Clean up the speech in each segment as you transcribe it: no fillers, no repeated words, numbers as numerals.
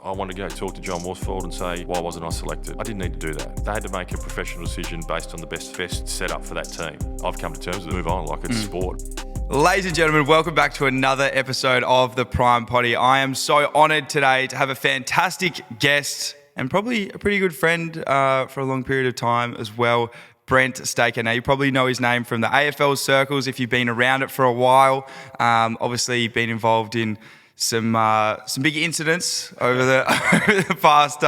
I wanted to go talk to John Worsfold and say, why wasn't I selected? I didn't need to do that. They had to make a professional decision based on the best setup for that team. I've come to terms with it, move on like it's sport. Ladies and gentlemen, welcome back to another episode of the Prime Potty. I am so honoured today to have a fantastic guest and probably a pretty good friend for a long period of time as well, Brent Staker. Now, you probably know his name from the AFL circles if you've been around it for a while. Obviously, you've been involved in some big incidents over the past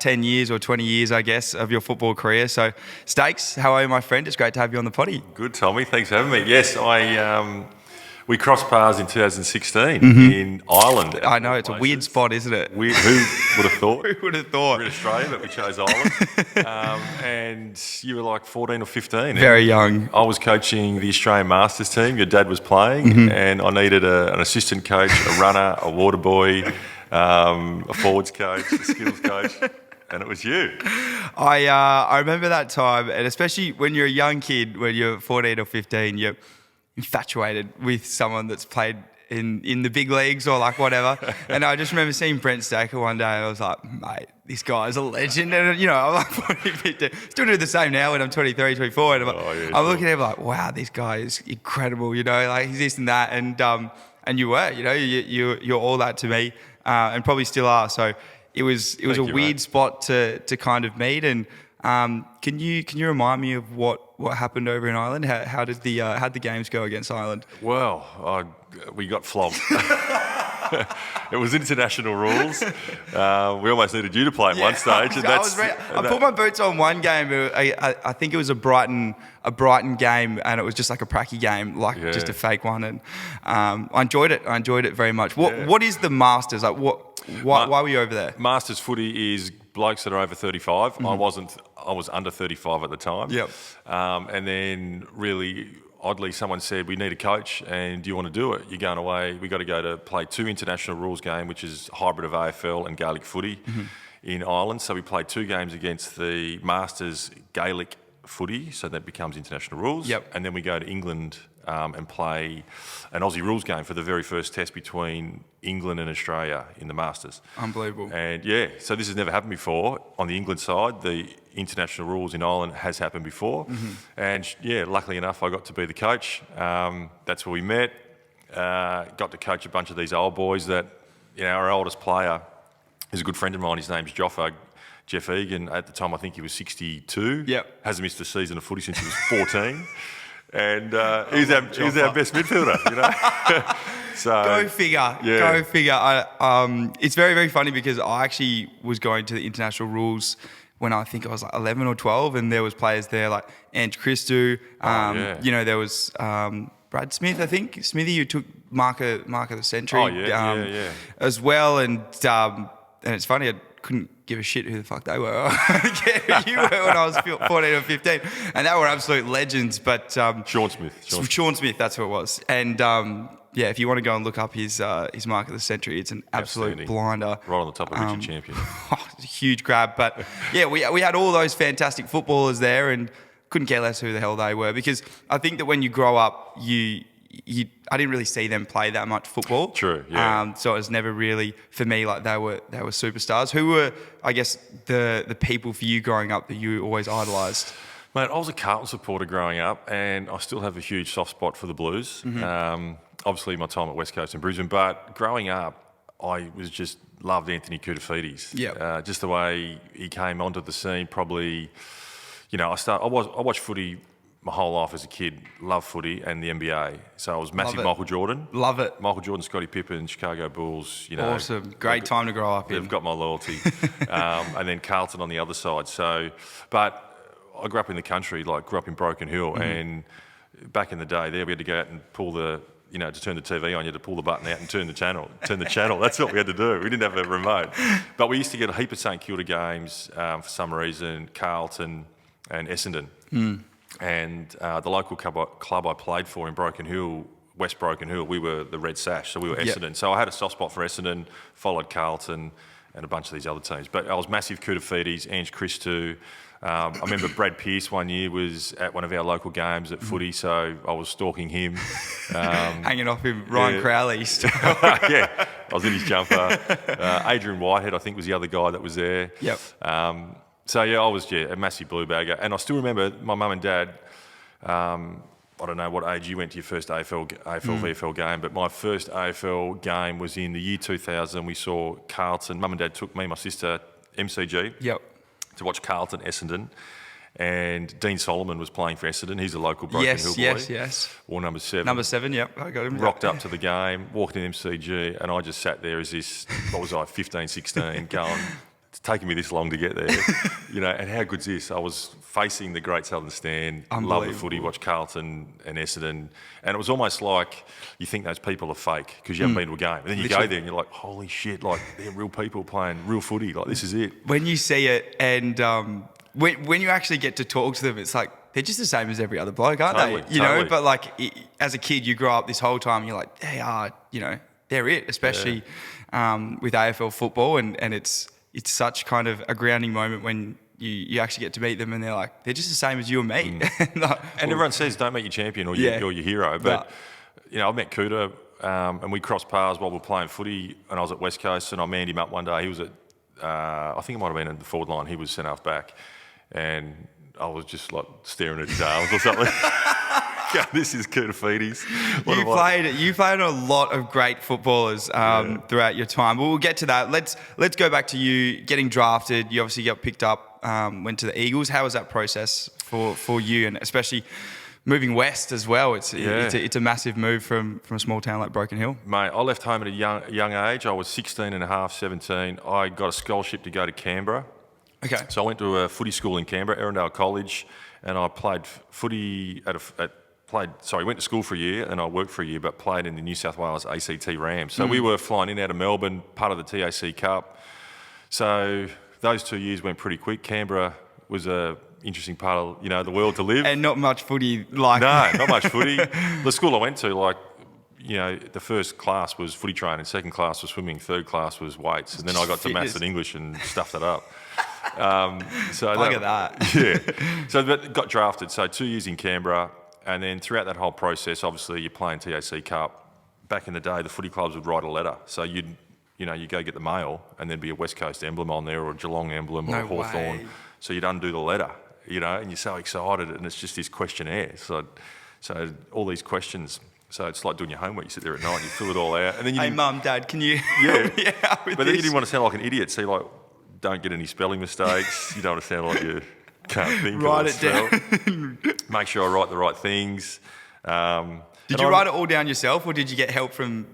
10 years or 20 years, I guess, of your football career. So, Stakes, how are you, my friend? It's great to have you on the potty. Good, Tommy. Thanks for having me. Yes, we crossed paths in 2016 in Ireland. I know, it's a weird spot, isn't it? Who would have thought? Who would have thought? We're in Australia, but we chose Ireland. And you were like 14 or 15. Very young. I was coaching the Australian Masters team. Your dad was playing, and I needed an assistant coach, a runner, a water boy, a forwards coach, a skills coach. And it was you. I remember that time, and especially when you're a young kid, when you're 14 or 15, you're infatuated with someone that's played in the big leagues or like whatever. And I just remember seeing Brent Staker one day, and I was like, mate, this guy's a legend. And, you know, I'm like 14, 15. Still do the same now when I'm 23, 24. And I'm looking at him like, wow, this guy is incredible, you know, like he's this and that. And you were, you know, you're all that to me, and probably still are. So it was a weird spot to kind of meet. And can you remind me of what happened over in Ireland? How'd the games go against Ireland? Well, we got flogged. It was international rules. We almost needed you to play at one stage. I put my boots on one game. I think it was a Brighton game, and it was just like a pracky game, just a fake one. And I enjoyed it. I enjoyed it very much. What is the Masters? Like, why were you over there? Masters footy is blokes that are over 35. Mm-hmm. I was under 35 at the time. Yep. And then really oddly, someone said, we need a coach, and do you want to do it? You're going away. We got to go to play 2 international rules game, which is a hybrid of AFL and Gaelic footy in Ireland. So we played 2 games against the Masters Gaelic footy, so that becomes international rules. Yep. And then we go to England and play an Aussie rules game for the very first test between England and Australia in the Masters. Unbelievable. And so this has never happened before. On the England side, the international rules in Ireland has happened before. And luckily enough, I got to be the coach. That's where we met. Got to coach a bunch of these old boys that, our oldest player is a good friend of mine. His name's Jeff Egan. At the time, I think he was 62. Yep. Hasn't missed a season of footy since he was 14. And he's our best midfielder, you know. So go figure. Yeah. Go figure. It's very, very funny because I actually was going to the international rules when I think I was like 11 or 12, and there was players there like Ange Christou. There was Brad Smith, I think. Smithy, who took mark of the century as well. And it's funny, I couldn't give a shit who the fuck they were. You were when I was 14 or 15. And they were absolute legends. But Sean Smith, that's who it was. And if you want to go and look up his mark of the century, it's an absolute blinder. Right on the top of Richard Champion. It's a huge grab. But we had all those fantastic footballers there, and couldn't care less who the hell they were, because I think that when you grow up, I didn't really see them play that much football. True, yeah. So it was never really, for me, like they were superstars. Who were, I guess, the people for you growing up that you always idolised? Mate, I was a Carlton supporter growing up, and I still have a huge soft spot for the Blues. Obviously, my time at West Coast and Brisbane, but growing up, I was just loved Anthony Koutafidis. Yeah. Just the way he came onto the scene. Probably, I watched footy my whole life as a kid. Loved footy and the NBA. So I was massive Michael Jordan. Love it. Michael Jordan, Scottie Pippen, Chicago Bulls. Awesome. Great time to grow up in. They've got my loyalty. And then Carlton on the other side. So, but I grew up in the country, grew up in Broken Hill, and back in the day there, we had to go out and pull to turn the TV on, you had to pull the button out and turn the channel. That's what we had to do. We didn't have a remote. But we used to get a heap of St Kilda games for some reason, Carlton and Essendon. And the local club I played for in Broken Hill, West Broken Hill, we were the Red Sash, so we were Essendon. So I had a soft spot for Essendon, followed Carlton, and a bunch of these other teams. But I was massive Kudafides, Ange Christou. I remember Brad Pearce one year was at one of our local games at footy, so I was stalking him. Hanging off him, Ryan Crowley. Yeah, I was in his jumper. Adrian Whitehead, I think, was the other guy that was there. Yep. So, yeah, I was a massive blue bagger. And I still remember my mum and dad, I don't know what age you went to your first VFL game, but my first AFL game was in the year 2000. We saw Carlton. Mum and dad took me, my sister, MCG. Yep. To watch Carlton Essendon, and Dean Solomon was playing for Essendon. He's a local Broken Hill boy. Yes. Wore number 7. Number 7, yep, I got him. Rocked up to the game, walked in MCG, and I just sat there as this, what was I, 15, 16, going, it's taking me this long to get there. And how good's this? I was facing the Great Southern Stand, love the footy, watch Carlton and Essendon, and it was almost like you think those people are fake because you haven't been to a game. And then you go there and you're like, holy shit, like they're real people playing real footy, like this is it. When you see it and when you actually get to talk to them, it's like, they're just the same as every other bloke, aren't they? Totally. But like as a kid, you grow up this whole time and you're like, they are, they're it, especially with AFL football and it's such kind of a grounding moment when you actually get to meet them and they're like, they're just the same as you and me. And everyone says, don't meet your champion or your hero. But, I met Kuda and we crossed paths while we were playing footy and I was at West Coast and I manned him up one day. He was at, I think it might have been in the forward line. He was centre half back and I was just like staring at his arms or something. God, this is Kudafides. You played a lot of great footballers throughout your time. We'll get to that. Let's go back to you getting drafted. You obviously got picked up, went to the Eagles. How was that process for you, and especially moving west as well? It's a massive move from a small town like Broken Hill. Mate, I left home at a young age. I was 16 and a half, 17. I got a scholarship to go to Canberra. Okay. So I went to a footy school in Canberra, Erindale College, and I played footy went to school for a year and I worked for a year, but played in the New South Wales ACT Rams. So we were flying in out of Melbourne, part of the TAC Cup. So those 2 years went pretty quick. Canberra was a interesting part of the world to live. And not much footy No, not much footy. The school I went to, the first class was footy training, second class was swimming, third class was weights, and then I got to maths and English and stuffed it up. Look at that. Yeah. So but got drafted. So 2 years in Canberra. And then throughout that whole process, obviously you're playing TAC Cup. Back in the day, the footy clubs would write a letter. So you go get the mail and there'd be a West Coast emblem on there or a Geelong emblem or a Hawthorn. So you'd undo the letter, and you're so excited and it's just this questionnaire. So all these questions. So it's like doing your homework. You sit there at night and you fill it all out. And then hey, Mum, Dad, can you help me out with But this? then you didn't want to sound like an idiot. So you're like, don't get any spelling mistakes. You don't want to sound like you can't think. Write it down. Make sure I write the right things. Did you write it all down yourself, or did you get help from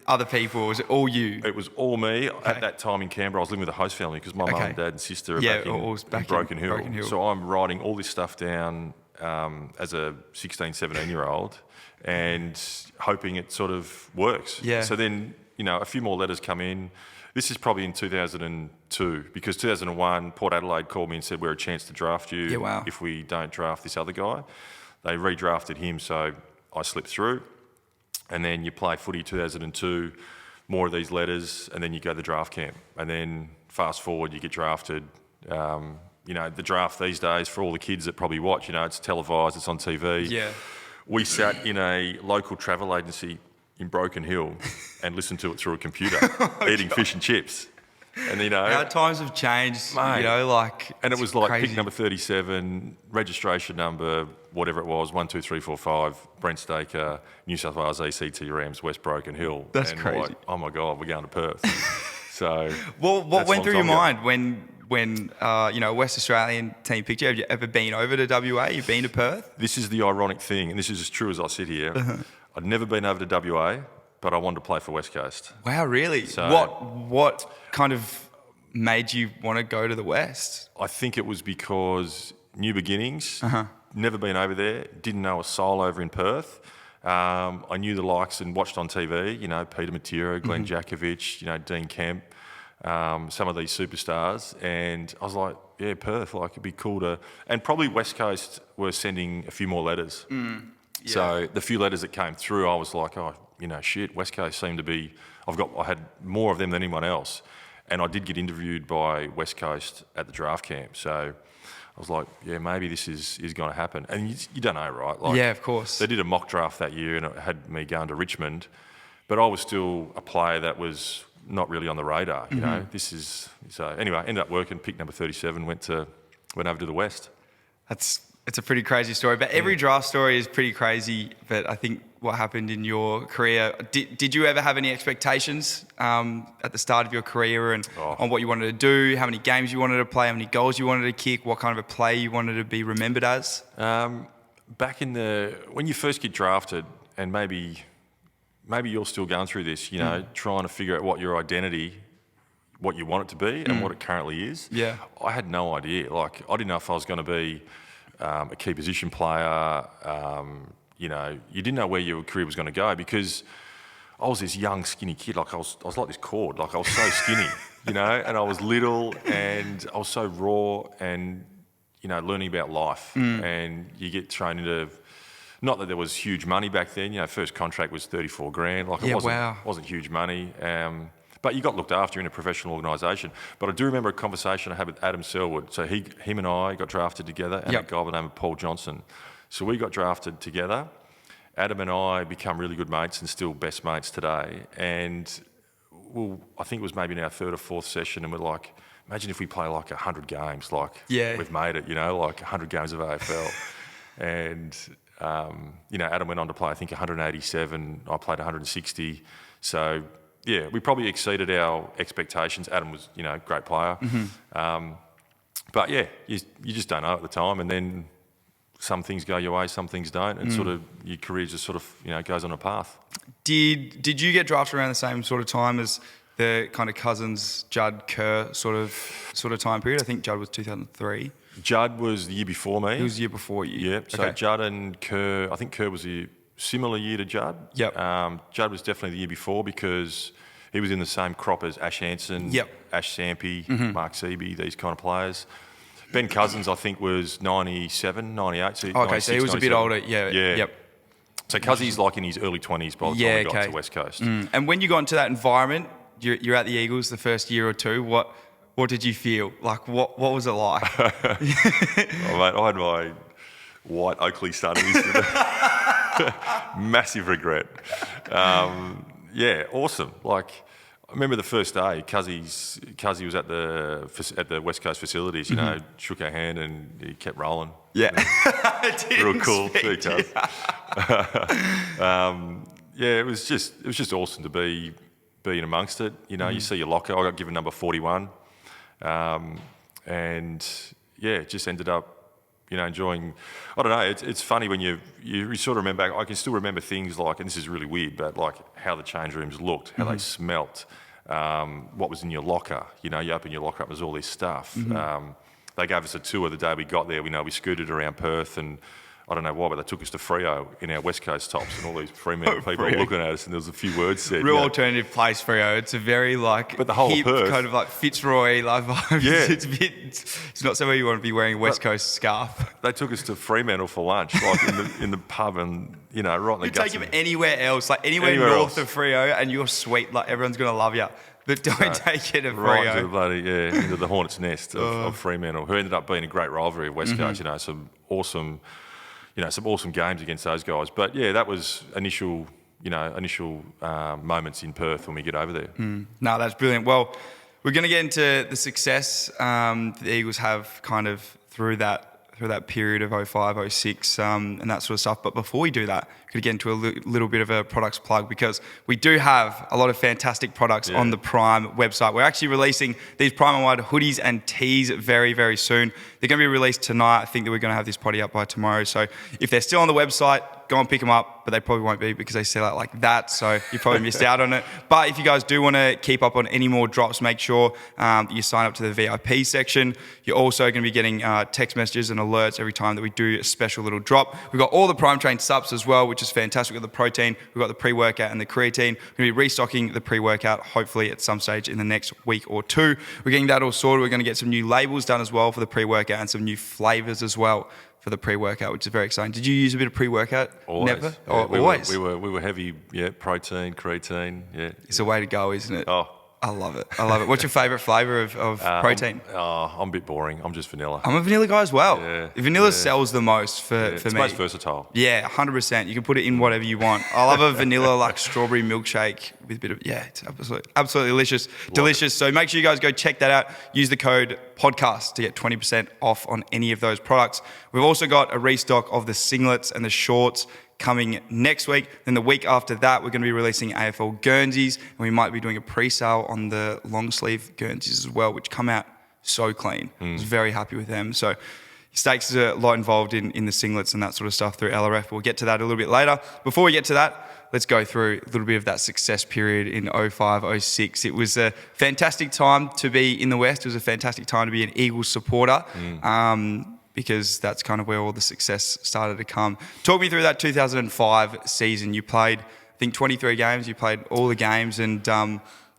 other people, or was it all you? It was all me. Okay. At that time in Canberra, I was living with a host family because my mum and dad and sister are back in Broken Hill. So I'm writing all this stuff down as a 16, 17-year-old and hoping it sort of works. Yeah. So then, a few more letters come in. This is probably in 2002 because 2001, Port Adelaide called me and said, we're a chance to draft you if we don't draft this other guy. They redrafted him, so I slipped through. And then you play footy 2002, more of these letters, and then you go to the draft camp. And then fast forward, you get drafted. The draft these days, for all the kids that probably watch, it's televised, it's on TV. Yeah. We sat in a local travel agency in Broken Hill and listened to it through a computer, eating fish and chips. And how times have changed, mate, and it was like crazy. pick number 37, registration number, whatever it was, 1, 2, 3, 4, 5, Brent Staker, New South Wales ACT Rams, West Broken Hill. That's and crazy. Like, oh my God, we're going to Perth. So what went through your mind when a West Australian team picked you? Have you ever been over to WA? You've been to Perth? This is the ironic thing, and this is as true as I sit here. I'd never been over to WA, but I wanted to play for West Coast. Wow, really? So, what kind of made you want to go to the West? I think it was because new beginnings, never been over there, didn't know a soul over in Perth. I knew the likes and watched on TV, Peter Matera, Glenn Jakovic, Dean Kemp, some of these superstars. And I was like, yeah, Perth, it'd be cool to... And probably West Coast were sending a few more letters. Yeah. So the few letters that came through, I was like, West Coast seemed to be... I had more of them than anyone else. and I did get interviewed by West Coast at the draft camp. So I was like, yeah, maybe this is going to happen. And you don't know, right? Like, yeah, of course. They did a mock draft that year and it had me going to Richmond, but I was still a player that was not really on the radar, you know. So anyway, ended up working, pick number 37, went over to the West. It's a pretty crazy story, but every draft story is pretty crazy. But I think what happened in your career, did you ever have any expectations at the start of your career and on what you wanted to do, how many games you wanted to play, how many goals you wanted to kick, what kind of a player you wanted to be remembered as? Back when you first get drafted, and maybe you're still going through this, you know, trying to figure out what your identity, what you want it to be and what it currently is. Yeah. I had no idea. Like, I didn't know if I was going to be a key position player. You know, you didn't know where your career was going to go because I was this young, skinny kid. Like, I was like this cord. Like, I was so skinny, you know, and I was little and I was so raw and, you know, learning about life. And you get thrown into, not that there was huge money back then, you know, first contract was 34 grand. Like, it wasn't huge money. But you got looked after in a professional organisation. But I do remember a conversation I had with Adam Selwood. So him and I got drafted together, and a guy by the name of Paul Johnson. So we got drafted together. Adam and I become really good mates and still best mates today. And I think it was maybe in our third or fourth session, and we're like, imagine if we play like 100 games, like we've made it, you know, like 100 games of AFL. And, you know, Adam went on to play, I think, 187. I played 160. So, yeah, we probably exceeded our expectations. Adam was, you know, a great player. But, yeah, you just don't know at the time. And then some things go your way, some things don't. And sort of your career just sort of, you know, goes on a path. Did you get drafted around the same sort of time as the kind of Cousins, Judd, Kerr sort of time period? I think Judd was 2003. Judd was the year before me. He was the year before you. Yeah. So Judd and Kerr, I think Kerr was a similar year to Judd. Yep. Judd was definitely the year before because he was in the same crop as Ash Hansen, Ash Sampi, Mark Seaby, these kind of players. Ben Cousins, I think, was 97, 98. So okay, so he was 97. A bit older. Yeah. Yep. So Cuzzy's like in his early 20s by the time he got to West Coast. And when you got into that environment, you're at the Eagles the first year or two, what did you feel? Like, what was it like? Oh, mate, I had my white Oakley sunnies. Massive regret. Yeah, awesome. Like, I remember the first day, Cuzzy was at the West Coast facilities, you know, shook our hand and he kept rolling. Yeah. Real cool. Yeah, it was just awesome to be in amongst it. You know, you see your locker. I got given number 41. And yeah, it just ended up, you know, enjoying. I don't know. It's funny when you sort of remember. I can still remember things like, and this is really weird, but like how the change rooms looked, how they smelt, what was in your locker. You know, you open your locker up, there's all this stuff. They gave us a tour the day we got there. We scooted around Perth, and I don't know why, but they took us to Freo in our West Coast tops, and all these Fremantle people were looking at us, and there was a few words said. Real alternative place, Freo. It's a very but the whole hip, of Perth, kind of like Fitzroy vibes. Yeah. It's not somewhere you want to be wearing a West Coast scarf. They took us to Fremantle for lunch, like in the pub, and you know, right in the you guts. Take them anywhere else, like anywhere north of Freo, and you're sweet. Like everyone's gonna love you. But don't take it to Freo. Right to the bloody, into the hornet's nest of Fremantle, who ended up being a great rivalry of West Coast. You know, some awesome games against those guys. But yeah, that was initial moments in Perth when we get over there. No, that's brilliant. Well, we're going to get into the success the Eagles have kind of through that period of 05, 06 and that sort of stuff. But before we do that, we're going to get into a little bit of a products plug because we do have a lot of fantastic products on the Prime website. We're actually releasing these Prime and Wide hoodies and tees very, very soon. They're going to be released tonight. I think that we're going to have this potty up by tomorrow. So if they're still on the website, go and pick them up, but they probably won't be because they sell out like that, so you probably missed out on it. But if you guys do want to keep up on any more drops, make sure that you sign up to the VIP section. You're also going to be getting text messages and alerts every time that we do a special little drop. We've got all the Prime Train subs as well, which is fantastic. We've got the protein, we've got the pre-workout and the creatine. We're going to be restocking the pre-workout, hopefully at some stage in the next week or two. We're getting that all sorted. We're going to get some new labels done as well for the pre-workout and some new flavours as well for the pre-workout, which is very exciting. Did you use a bit of pre-workout? Always. Never? Yeah, always? We were heavy, protein, creatine, It's a way to go, isn't it? Oh, I love it. I love it. What's your favourite flavour of protein? I'm a bit boring. I'm just vanilla. I'm a vanilla guy as well. Yeah, Vanilla sells the most for it's me. most versatile. Yeah, 100%. You can put it in whatever you want. I love a vanilla like strawberry milkshake with a bit of, it's absolutely delicious. So make sure you guys go check that out. Use the code podcast to get 20% off on any of those products. We've also got a restock of the singlets and the shorts coming next week. Then the week after that, we're going to be releasing AFL Guernseys, and we might be doing a pre-sale on the long sleeve Guernseys as well, which come out so clean. I was very happy with them. So Stakes is a lot involved in the singlets and that sort of stuff through LRF. We'll get to that a little bit later. Before we get to that, let's go through a little bit of that success period in 05, 06. It was a fantastic time to be in the West. It was a fantastic time to be an Eagles supporter. Because that's kind of where all the success started to come. Talk me through that 2005 season. You played, I think, 23 games. You played all the games, and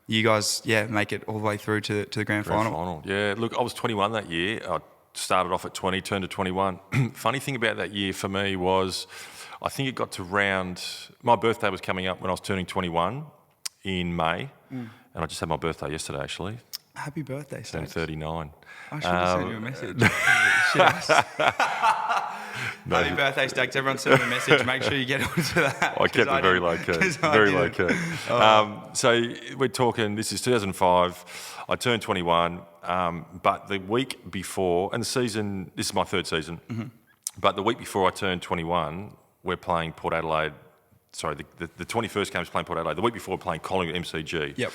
you guys, make it all the way through to the grand final. Yeah, look, I was 21 that year. I started off at 20, turned to 21. Funny thing about that year for me was, I think it got to my birthday was coming up when I was turning 21 in May, and I just had my birthday yesterday, actually. Happy birthday, Stakes. Turned 39. I should have sent you a message. Happy birthday, Stakes. Everyone send me a message. Make sure you get onto that. I kept it very low key. Very low key. So we're talking, this is 2005. I turned 21, but the week before, and the season, this is my third season, but the week before I turned 21, we're playing Port Adelaide. Sorry, the 21st game was playing Port Adelaide. The week before, we're playing Collingwood MCG. Yep.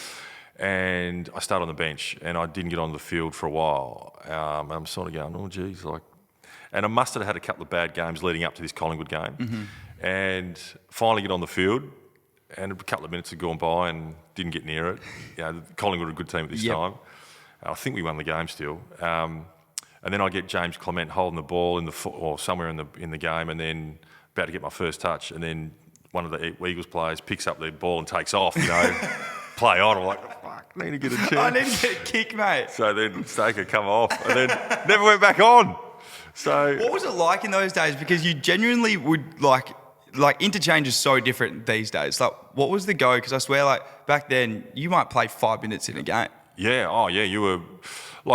And I started on the bench, and I didn't get on the field for a while. And I'm sort of going, oh, geez. And I must have had a couple of bad games leading up to this Collingwood game. And finally get on the field, and a couple of minutes had gone by and didn't get near it. Collingwood were a good team at this time. I think we won the game still. And then I get James Clement holding the ball or somewhere in the game, and then about to get my first touch, and then one of the Eagles players picks up the ball and takes off, play on. I'm like, fuck, I need to get a chance. I need to get a kick, mate. So then Staker come off and then never went back on. So what was it like in those days? Because you genuinely would like interchange is so different these days. Like, what was the go? Because I swear, back then, you might play 5 minutes in a game. Yeah. Oh, yeah. You were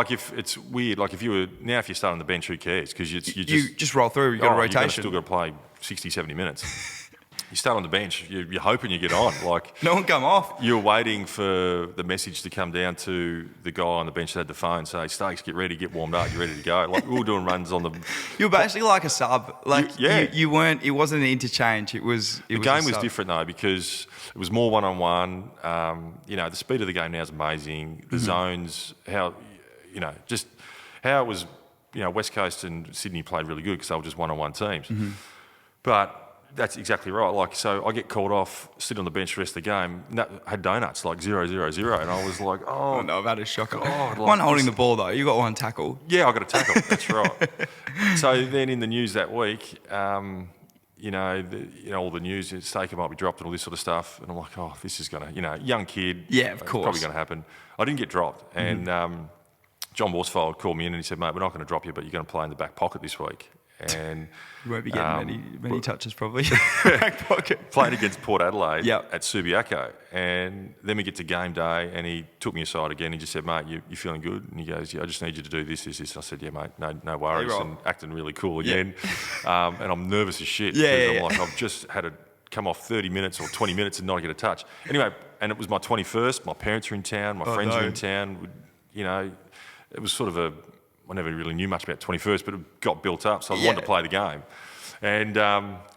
if it's weird. If you start on the bench, who cares? Because you just roll through. You got a rotation. You've still got to play 60, 70 minutes. You start on the bench, you're hoping you get on. No one come off. You're waiting for the message to come down to the guy on the bench that had the phone, say, Stakes, get ready, get warmed up, you're ready to go. We were doing runs on the... You were basically like a sub. You weren't, it wasn't an interchange, it was The game was different though, because it was more one-on-one. The speed of the game now is amazing. The zones, how it was, West Coast and Sydney played really good because they were just one-on-one teams. But that's exactly right. So I get called off, sit on the bench the rest of the game, had donuts, 0-0-0, and I was like, oh no, that is shocking. God, one holding the ball though, you got one tackle. Yeah, I got a tackle, that's right. So then in the news that week, all the news, Staker might be dropped and all this sort of stuff, and I'm like, oh, this is going to, young kid. Yeah, of course. It's probably going to happen. I didn't get dropped, and John Worsfold called me in and he said, mate, we're not going to drop you, but you're going to play in the back pocket this week. And you won't be getting many touches probably. Back pocket. Played against Port Adelaide at Subiaco, and then we get to game day, and he took me aside again. He just said, "Mate, you feeling good?" And he goes, "Yeah, I just need you to do this, this, this." I said, "Yeah, mate, no worries." And acting really cool again, and I'm nervous as shit because I'm like, I've just had to come off 30 minutes or 20 minutes and not get a touch. Anyway, and it was my 21st. My parents are in town. My friends are in town. It was sort of I never really knew much about 21st, but it got built up, so I wanted to play the game. And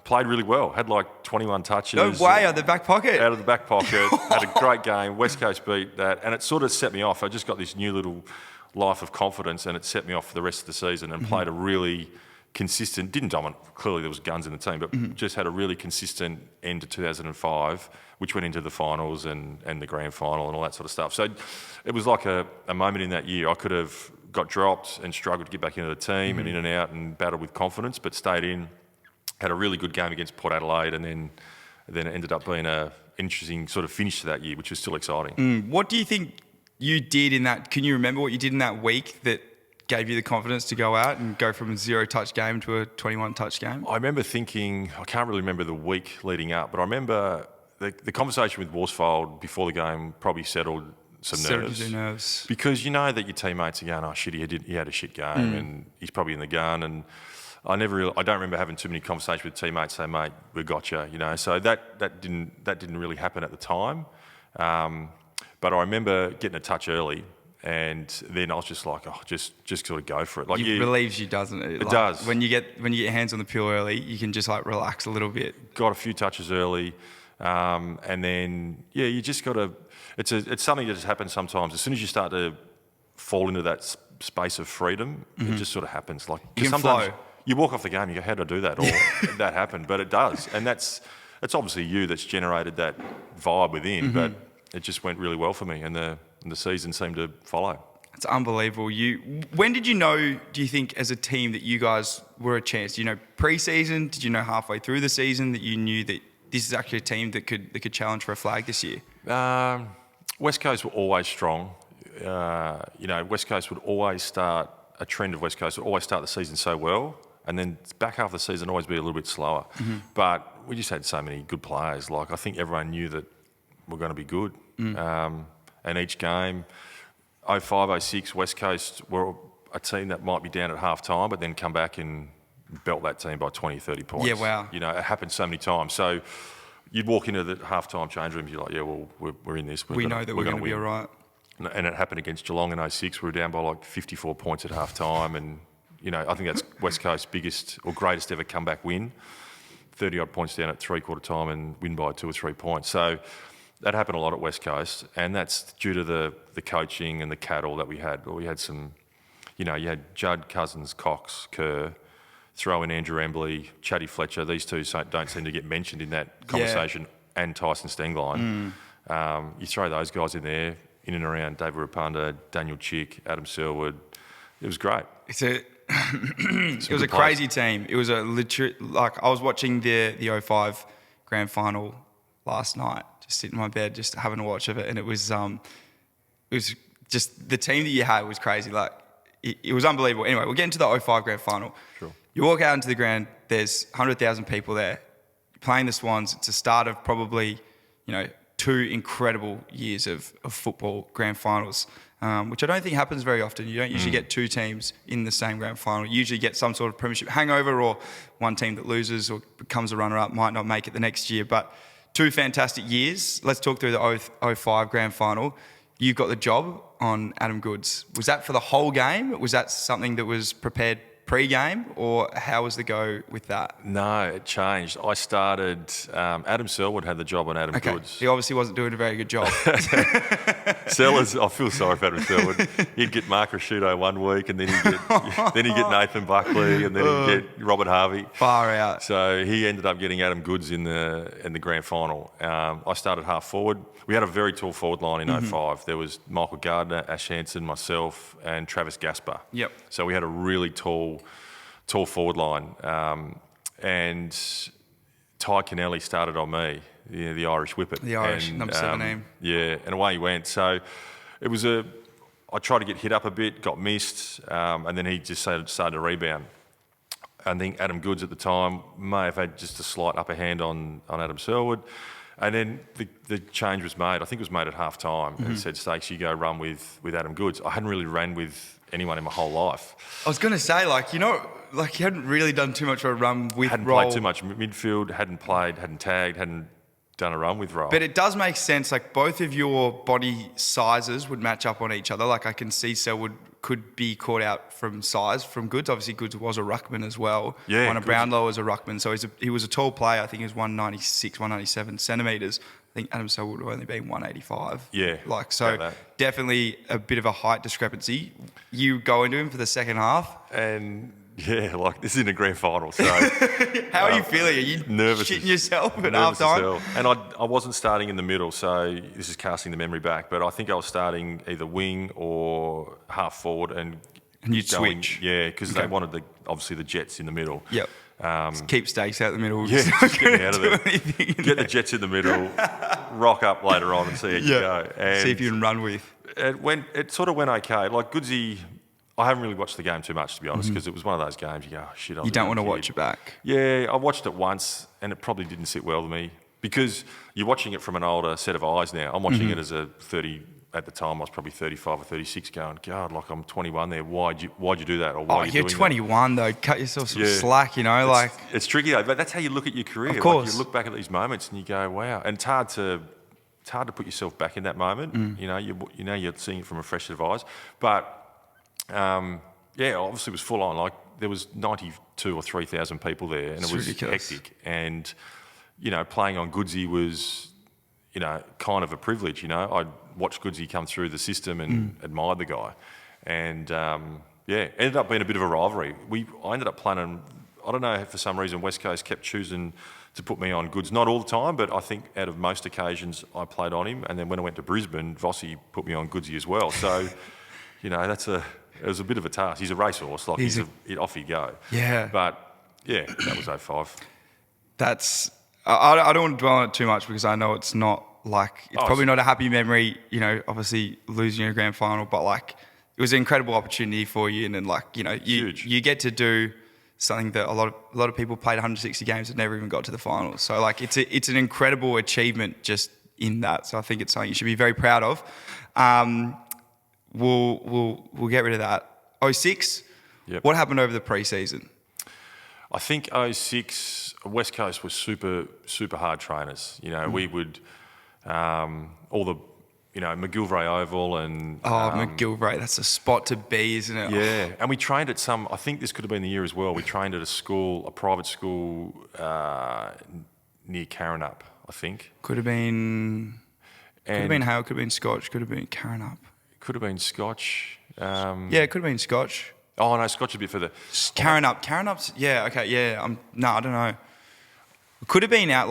played really well. Had 21 touches. No way, out of the back pocket. Out of the back pocket. Had a great game. West Coast beat that. And it sort of set me off. I just got this new little life of confidence, and it set me off for the rest of the season, and played a really consistent, didn't dominate, clearly there was guns in the team, but just had a really consistent end to 2005, which went into the finals and the grand final and all that sort of stuff. So it was like a moment in that year. I could have got dropped and struggled to get back into the team and in and out and battled with confidence, but stayed in, had a really good game against Port Adelaide, and then it ended up being an interesting sort of finish to that year, which was still exciting. What do you think you did in that? Can you remember what you did in that week that gave you the confidence to go out and go from a 0-touch game to a 21-touch game? I remember thinking, I can't really remember the week leading up, but I remember the conversation with Worsfold before the game probably settled nerves. Nerves. Because you know that your teammates are going, oh shit, he had a shit game and he's probably in the gun. And I don't remember having too many conversations with teammates saying, mate, we got you, you know. So that didn't really happen at the time. But I remember getting a touch early, and then I was just like, oh, just sort of go for it. Like It relieves you, doesn't it? It does. When you get your hands on the pill early, you can just like relax a little bit. Got a few touches early, and then you just got to. It's something that just happens sometimes. As soon as you start to fall into that space of freedom, it just sort of happens. Like You can sometimes flow. you walk off the game, you go, how did I do that? Or that happened, but it does, and it's obviously you that's generated that vibe within, but it just went really well for me, and the season seemed to follow. It's unbelievable. When did you know, do you think, as a team that you guys were a chance? Did you know pre-season? Did you know halfway through the season that you knew that this is actually a team that could challenge for a flag this year? West Coast were always strong. West Coast would always start, a trend of West Coast would always start the season so well, and then back half of the season always be a little bit slower. But we just had so many good players. Like, I think everyone knew that we're going to be good. And each game, 05, 06, West Coast were a team that might be down at half time, but then come back and belt that team by 20, 30 points. Yeah, wow. You know, it happened so many times. So you'd walk into the half-time change rooms, you're like, yeah, well, we're in this. We know that we're going to be all right. And it happened against Geelong in 06. We were down by like 54 points at half-time. And, you know, I think that's West Coast's biggest or greatest ever comeback win. 30-odd points down at three-quarter time and win by 2 or 3 points. So that happened a lot at West Coast. And that's due to the coaching and the cattle that we had. We had some, you know, you had Judd, Cousins, Cox, Kerr, throw in Andrew Embley, Chatty Fletcher. These two don't seem to get mentioned in that conversation, and Tyson Stengline. You throw those guys in there, in and around David Rapunda, Daniel Chick, Adam Selwood. It was great. It was a crazy team. It was a I was watching the 05 grand final last night, just sitting in my bed, just having a watch of it, and it was just the team that you had was crazy. Like it was unbelievable. Anyway, we'll get into the 05 grand final. Sure. You walk out into the ground, there's 100,000 people there. You're playing the Swans. It's a start of probably, 2 incredible years of football grand finals, which I don't think happens very often. You don't usually get 2 teams in the same grand final. You usually get some sort of premiership hangover, or one team that loses or becomes a runner-up might not make it the next year. But 2 fantastic years. Let's talk through the 05 grand final. You got the job on Adam Goodes. Was that for the whole game? Was that something that was prepared pre-game, or how was the go with that? No, it changed. I started, Adam Selwood had the job on Adam Goodes. He obviously wasn't doing a very good job. Sellers, I feel sorry for Adam Selwood. He'd get Mark Rashudo one week, and then he'd get Nathan Buckley, and then he'd get Robert Harvey. Far out. So he ended up getting Adam Goodes in the grand final. I started half forward. We had a very tall forward line in 05. There was Michael Gardner, Ash Hansen, myself, and Travis Gaspar. Yep. So we had a really tall forward line. And Ty Kennelly started on me, the Irish whippet. The Irish, number 17. Yeah, and away he went. So it was I tried to get hit up a bit, got missed, and then he just started to rebound. I think Adam Goodes at the time may have had just a slight upper hand on Adam Selwood. And then the change was made. I think it was made at half time, and said, Stakes, you go run with Adam Goodes. I hadn't really ran with anyone in my whole life. I was going to say, you hadn't really done too much of a run with Hadn't Roll. played too much midfield, hadn't played, hadn't tagged, hadn't done a run with Roll. But it does make sense, both of your body sizes would match up on each other. I can see Selwood could be caught out from size from Goodes. Obviously, Goodes was a ruckman as well. Yeah, on a Brownlow as a ruckman. So he was a tall player. I think he was 196, 197 centimetres. I think Adam Selwood would have only been 185. Yeah. Definitely a bit of a height discrepancy. You go into him for the second half. And yeah, this is in a grand final. So how are you feeling? Are you nervous shitting yourself at half time? And I wasn't starting in the middle, so this is casting the memory back, but I think I was starting either wing or half forward, and you'd switch. Yeah, because they wanted obviously the Jets in the middle. Yep. Keep Stakes out the middle. Yeah, just get me out of there. Get the Jets in the middle, rock up later on and see how you go. And see if you can run with. It sort of went okay. Goodsy, I haven't really watched the game too much, to be honest, because it was one of those games you go, oh, shit. You don't want to watch it back. Yeah, I watched it once, and it probably didn't sit well with me, because you're watching it from an older set of eyes now. I'm watching it as a at the time I was probably 35 or 36 going, God, like I'm 21 there. Why'd you do that? Or why are you you're doing 21 though. Cut yourself some slack, you know, It's tricky though, but that's how you look at your career. Of course. Like you look back at these moments and you go, wow. And it's hard to put yourself back in that moment. You know, you're seeing it from a fresh set of eyes. But obviously it was full on. Like there was 92 or 3,000 people there, and it was ridiculous. hectic. And you know, playing on Goodsey was, you know, kind of a privilege. You know, I'd watched Goodsey come through the system and admired the guy, and ended up being a bit of a rivalry. I ended up playing. I don't know, for some reason West Coast kept choosing to put me on Goods. Not all the time, but I think out of most occasions I played on him. And then when I went to Brisbane, Vossi put me on Goodsey as well. So, you know, it was a bit of a task. He's a racehorse, like off you go. Yeah. But yeah, that was 05. I don't want to dwell on it too much because I know it's not it's probably not a happy memory, you know, obviously losing your grand final, but like it was an incredible opportunity for you. And then you get to do something that a lot of people played 160 games and never even got to the finals. So like it's an incredible achievement just in that. So I think it's something you should be very proud of. We'll get rid of that. 06. Yep. What happened over the pre-season? I think 06 West Coast was super hard trainers. You know, we would all the, you know, McGilvray Oval and... McGilvray, that's a spot to be, isn't it? Yeah, and we trained at I think this could have been the year as well, we trained at a private school near Carrinup, I think. Could have been Hale, could have been Scotch, could have been Carrinup. Could have been Scotch. Yeah, it could have been Scotch. Oh, no, Scotch a bit further. Carrinup's, yeah, okay, yeah. I don't know. It could have been out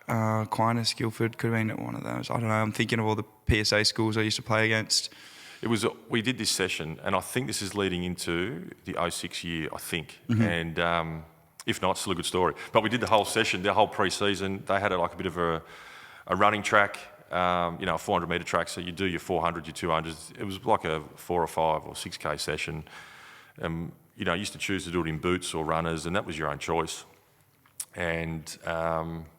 Aquinas, Guildford, could have been at one of those. I don't know. I'm thinking of all the PSA schools I used to play against. We did this session, and I think this is leading into the 06 year, I think. And if not, it's still a good story. But we did the whole session, the whole pre-season. They had a bit of a running track, you know, a 400-metre track. So you do your 400, your 200s. It was like a 4 or 5 or 6K session. You know, I used to choose to do it in boots or runners, and that was your own choice. And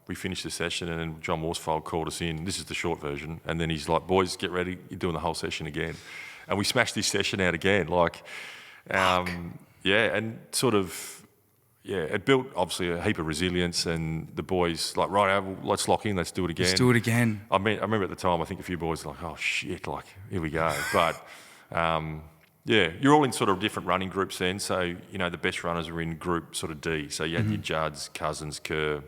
we finished the session, and then John Worsfold called us in. This is the short version. And then he's like, boys, get ready. You're doing the whole session again. And we smashed this session out again. And sort of, it built, obviously, a heap of resilience. And the boys, right, let's lock in. Let's do it again. Let's do it again. I remember at the time, I think a few boys were like, oh, shit, here we go. But... you're all in sort of different running groups then. So, you know, the best runners were in group sort of D. So you had your Judds, Cousins, Kerr.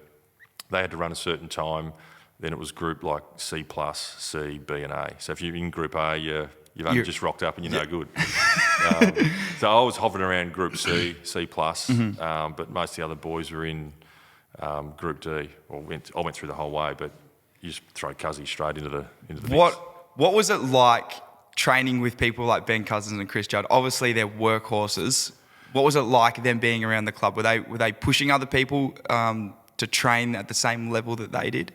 They had to run a certain time. Then it was group like C+, C, B and A. So if you're in group A, you've only just rocked up and you're no good. So I was hovering around group C, C+, but most of the other boys were in group D. I went through the whole way, but you just throw Cuzzy straight into the mix. What was it like training with people like Ben Cousins and Chris Judd? Obviously, they're workhorses. What was it like them being around the club? Were they pushing other people to train at the same level that they did?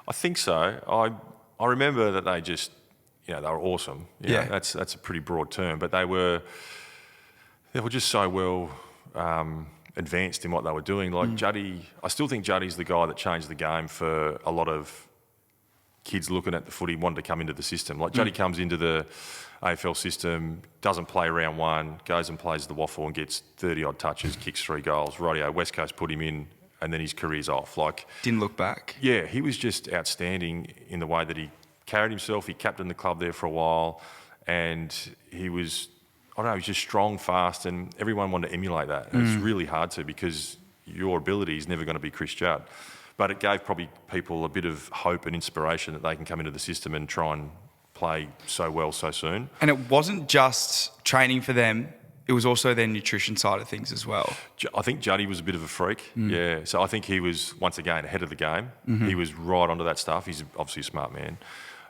I think so. I remember that they just, you know, they were awesome. You know, that's a pretty broad term, but they were just so well advanced in what they were doing. Like Juddy, I still think Juddy's the guy that changed the game for a lot of kids looking at the footy, wanted to come into the system. Like Juddy comes into the AFL system, doesn't play round one, goes and plays the waffle and gets 30-odd touches, kicks 3 goals. Rightio, West Coast put him in, and then his career's off. Didn't look back. Yeah, he was just outstanding in the way that he carried himself. He captained the club there for a while, and he was, I don't know, he was just strong, fast, and everyone wanted to emulate that. And it's really hard to, because your ability is never going to be Chris Judd. But it gave probably people a bit of hope and inspiration that they can come into the system and try and play so well so soon. And it wasn't just training for them, it was also their nutrition side of things as well. I think Juddy was a bit of a freak, yeah. So I think he was, once again, ahead of the game. He was right onto that stuff. He's obviously a smart man.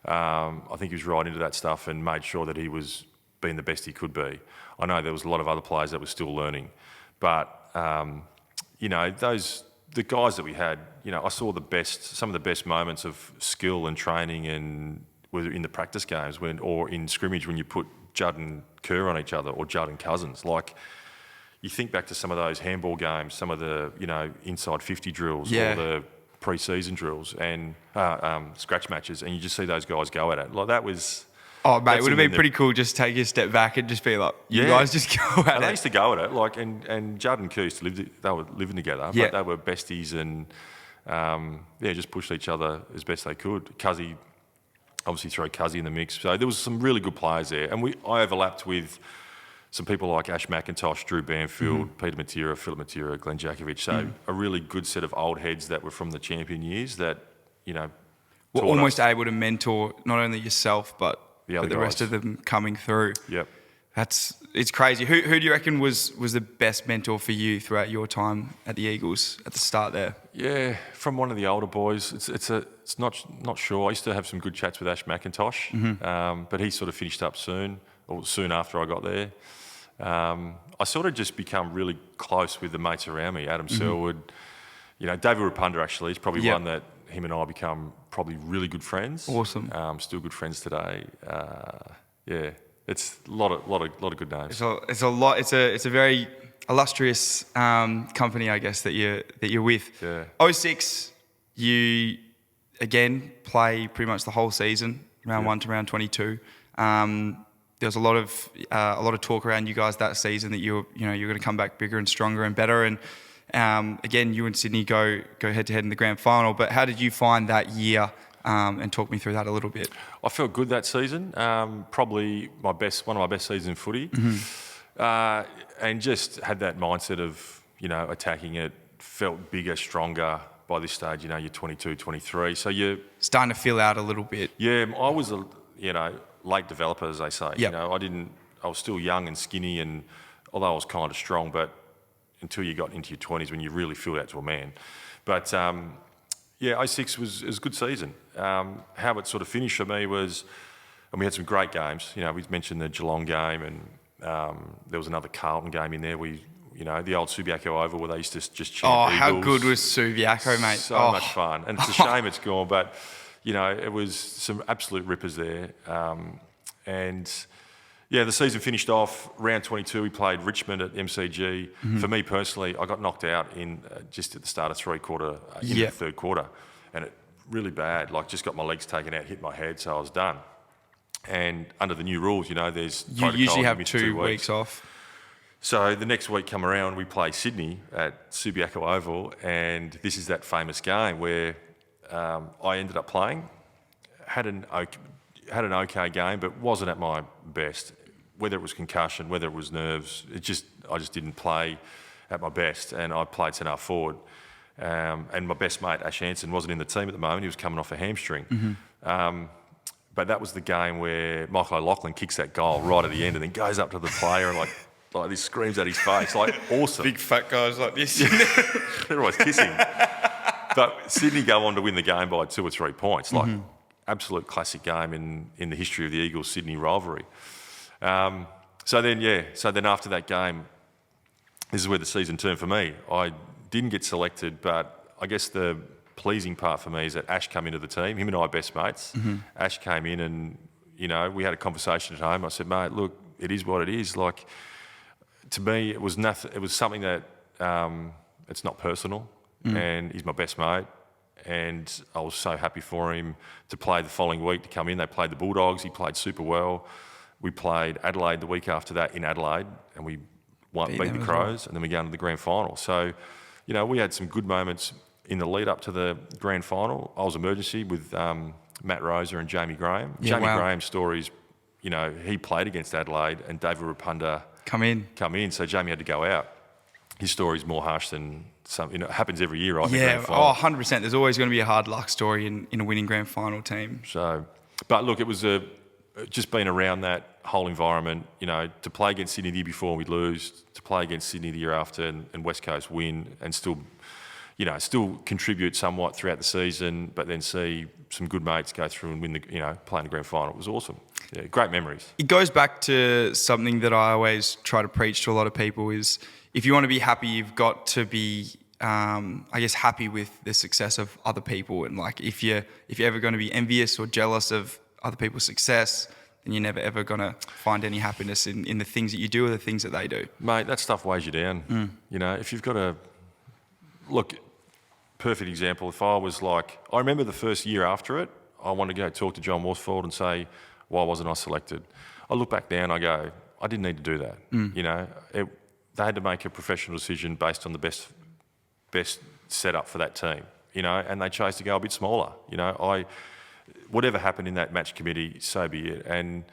I think he was right into that stuff and made sure that he was being the best he could be. I know there was a lot of other players that were still learning. But, you know, the guys that we had, you know, I saw some of the best moments of skill and training and whether in the practice games or in scrimmage when you put Judd and Kerr on each other or Judd and Cousins. Like, you think back to some of those handball games, some of the, you know, inside 50 drills or the pre-season drills and scratch matches, and you just see those guys go at it. Like, that was Oh, mate, it That's would have in been pretty cool just take a step back and just be like, you guys just go at And they it. used to go at it, like, and Judd and Koo used to they were living together, Yeah. but they were besties and, just pushed each other as best they could. Cuzzy, obviously throw Cuzzy in the mix. So there was some really good players there. And I overlapped with some people like Ash McIntosh, Drew Banfield, Peter Matera, Philip Matera, Glenn Jakovic. So a really good set of old heads that were from the champion years that, We're taught almost us. able to mentor not only yourself, but The other the rest guys. of them coming through. Yep. It's crazy. Who do you reckon was the best mentor for you throughout your time at the Eagles at the start there? Yeah, from one of the older boys. It's not sure. I used to have some good chats with Ash McIntosh, but he sort of finished up soon after I got there. I sort of just become really close with the mates around me. Adam Selwood, David Rapunda actually is probably one that him and I become probably really good friends. Awesome. Still good friends today. It's a lot of good names. It's a lot. It's a very illustrious company, I guess, that you're with. Yeah. 06, you again play pretty much the whole season, round 1 to round 22. There was a lot of talk around you guys that season that you're going to come back bigger and stronger and better. And again, you and Sydney go head to head in the grand final. But how did you find that year? And talk me through that a little bit. I felt good that season. Probably one of my best seasons in footy, and just had that mindset of attacking it. Felt bigger, stronger. By this stage, you're 22, 23, so you're starting to fill out a little bit. Yeah, I was a late developer, as they say. Yep. I was still young and skinny, and although I was kind of strong, but until you got into your 20s when you really filled out to a man. But 06 was a good season. How it sort of finished for me was, and we had some great games. We mentioned the Geelong game, and there was another Carlton game in there. The old Subiaco Oval where they used to just chant Oh, Eagles. how good was Subiaco, mate? So much fun. And it's a shame it's gone, but, it was some absolute rippers there. The season finished off, round 22, we played Richmond at MCG. For me personally, I got knocked out in just at the start of the third quarter. And it really bad, just got my legs taken out, hit my head, so I was done. And under the new rules, there's You usually have 2 weeks off. So the next week come around, we play Sydney at Subiaco Oval, and this is that famous game where I ended up playing. Had an okay game, but wasn't at my best. Whether it was concussion, whether it was nerves, I just didn't play at my best, and I played centre forward. And my best mate Ash Hansen wasn't in the team at the moment; he was coming off a hamstring. But that was the game where Michael O'Loughlin kicks that goal right at the end, and then goes up to the player and like this screams at his face, awesome. Big fat guys like this. Everyone's kissing. But Sydney go on to win the game by 2 or 3 points. Absolute classic game in the history of the Eagles-Sydney rivalry. So then after that game, this is where the season turned for me. I didn't get selected, but I guess the pleasing part for me is that Ash came into the team. Him and I are best mates. Ash came in and, we had a conversation at home. I said, mate, look, it is what it is. To me, it was nothing. It was something that it's not personal, and he's my best mate. And I was so happy for him to play the following week, to come in. They played the Bulldogs. He played super well. We played Adelaide the week after that in Adelaide, and we beat the Crows, and then we go into the grand final. So, we had some good moments in the lead up to the grand final. I was emergency with Matt Rosa and Jamie Graham. Graham's stories, he played against Adelaide, and David Rapunda come in, so Jamie had to go out. His story's more harsh than some. It happens every year, right? Yeah, 100%. There's always going to be a hard luck story in a winning grand final team. So, but look, it was just being around that whole environment. To play against Sydney the year before we'd lose, to play against Sydney the year after and West Coast win, and still contribute somewhat throughout the season, but then see some good mates go through and win play in the grand final. It was awesome. Yeah, great memories. It goes back to something that I always try to preach to a lot of people is if you want to be happy, you've got to be, happy with the success of other people. And if you're ever going to be envious or jealous of other people's success, then you're never ever going to find any happiness in the things that you do or the things that they do. Mate, that stuff weighs you down. If you've got a... Look, perfect example. If I was I remember the first year after it, I wanted to go talk to John Worsfold and say, why wasn't I selected? I look back now and I go, I didn't need to do that. You know, they had to make a professional decision based on the best setup for that team, you know, and they chose to go a bit smaller. You know, whatever happened in that match committee, so be it. And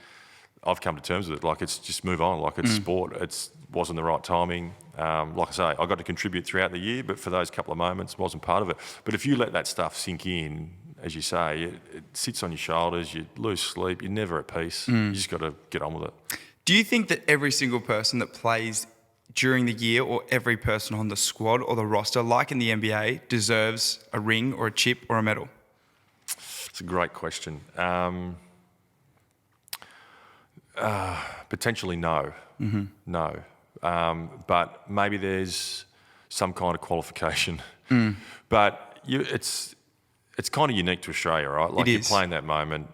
I've come to terms with it. Like, it's just move on. Like, it's sport. It wasn't the right timing. Like I say, I got to contribute throughout the year, but for those couple of moments, wasn't part of it. But if you let that stuff sink in, as you say, it sits on your shoulders, you lose sleep, you're never at peace. You just got to get on with it. Do you think that every single person that plays during the year, or every person on the squad or the roster, like in the NBA, deserves a ring or a chip or a medal? It's a great question. Potentially no. No. But maybe there's some kind of qualification. But it's kind of unique to Australia, right? Like, you're playing that moment,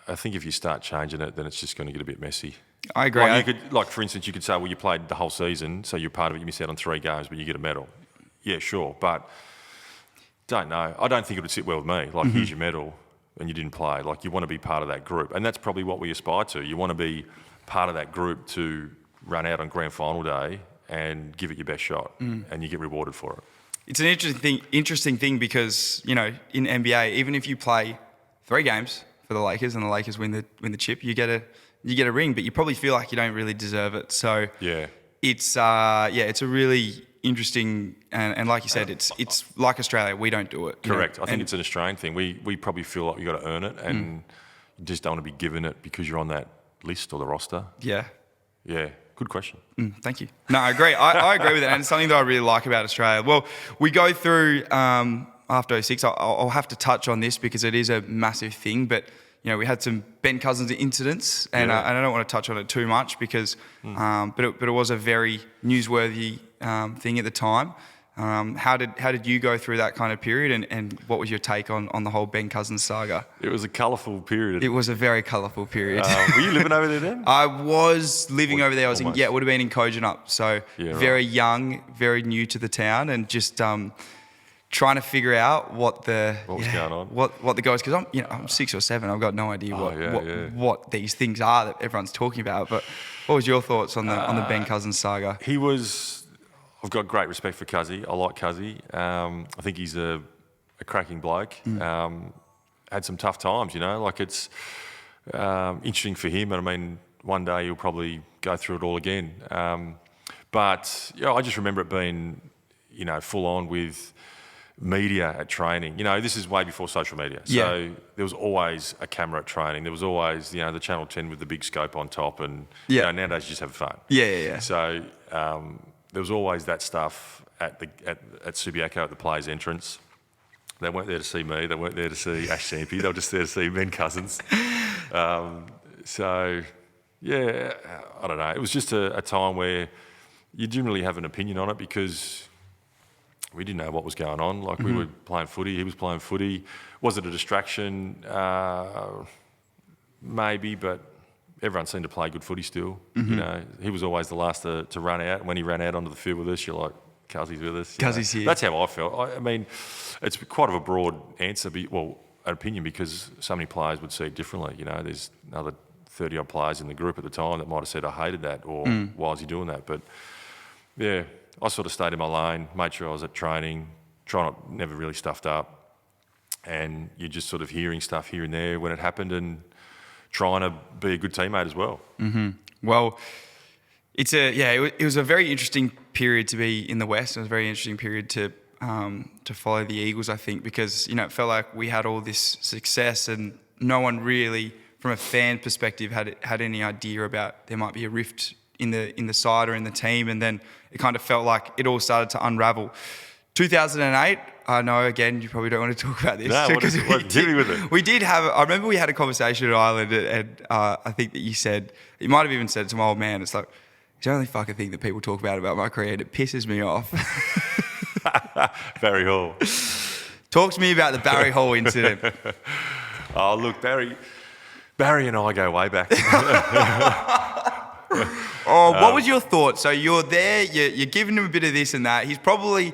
I think if you start changing it, then it's just going to get a bit messy. I agree. Like, for instance, you could say, well, you played the whole season, so you're part of it, you miss out on 3 games, but you get a medal. Yeah, sure, but don't know. I don't think it would sit well with me. Like, here's your medal, and you didn't play. Like, you want to be part of that group, and that's probably what we aspire to. You want to be part of that group to run out on grand final day and give it your best shot, and you get rewarded for it. It's an interesting thing because, you know, in NBA, even if you play 3 games for the Lakers and the Lakers win the chip, you get a ring, but you probably feel like you don't really deserve it. So yeah, it's a really interesting, and like you said, it's like Australia, we don't do it. Correct. I think it's an Australian thing. We probably feel like you got to earn it, and you just don't want to be given it because you're on that list or the roster. Yeah. Yeah. Good question. Thank you. No, I agree. I agree with that, and it's something that I really like about Australia. Well, we go through after 06. I'll have to touch on this because it is a massive thing, but you know, we had some Ben Cousins incidents, and I don't want to touch on it too much because, but it was a very newsworthy thing at the time. How did you go through that kind of period, and what was your take on the whole Ben Cousins saga? It was a colourful period. It was a very colourful period. Were you living over there then? I was living over there. I was it would have been in Kojonup, so very young, very new to the town, and just trying to figure out what was going on, what the guys, because I'm 6 or 7. I've got no idea what these things are that everyone's talking about. But what was your thoughts on the Ben Cousins saga? I've got great respect for Cuzzy. I like Cuzzy. I think he's a cracking bloke. Had some tough times, you know. Like, it's interesting for him, and I mean, one day he'll probably go through it all again. But I just remember it being, full on with media at training. This is way before social media. So there was always a camera at training. There was always, the Channel 10 with the big scope on top, and nowadays you just have fun. Yeah. So there was always that stuff at Subiaco at the players' entrance. They weren't there to see me. They weren't there to see Ash Sampi. They were just there to see Ben Cousins. So I don't know. It was just a time where you didn't really have an opinion on it because we didn't know what was going on. Like, we were playing footy, he was playing footy. Was it a distraction? Maybe, but everyone seemed to play good footy still. He was always the last to run out. When he ran out onto the field with us, you're like, Cuzzy's with us. Cuzzy's here. That's how I felt. I mean, it's quite of a broad answer, an opinion, because so many players would see it differently. There's another 30-odd players in the group at the time that might have said, I hated that, or why is he doing that? But yeah, I sort of stayed in my lane, made sure I was at training, never really stuffed up. And you're just sort of hearing stuff here and there when it happened, and trying to be a good teammate as well. Well, it was a very interesting period to be in the West. It was a very interesting period to follow the Eagles, I think, because it felt like we had all this success, and no one really, from a fan perspective, had any idea about there might be a rift in the side or in the team, and then it kind of felt like it all started to unravel. 2008, I know, again, you probably don't want to talk about this. No, hit me with it. We did I remember we had a conversation at Ireland, and I think that you might have even said it to my old man, it's like, it's the only fucking thing that people talk about my career, and it pisses me off. Barry Hall. Talk to me about the Barry Hall incident. Oh, look, Barry and I go way back. What was your thought? So you're there, you're giving him a bit of this and that. He's probably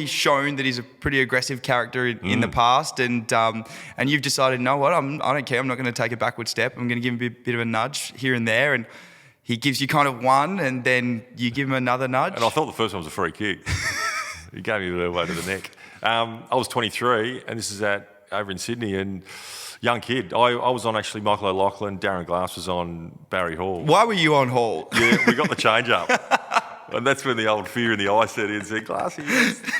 shown that he's a pretty aggressive character in the past, and you've decided, you know what, I don't care. I'm not going to take a backward step. I'm going to give him a bit of a nudge here and there, and he gives you kind of one, and then you give him another nudge. And I thought the first one was a free kick. He gave me a little way to the neck. I was 23, and this is over in Sydney, and young kid. I was on actually Michael O'Loughlin. Darren Glass was on Barry Hall. Why were you on Hall? Yeah, we got the change up. And that's when the old fear in the eye set in and said, Glassy,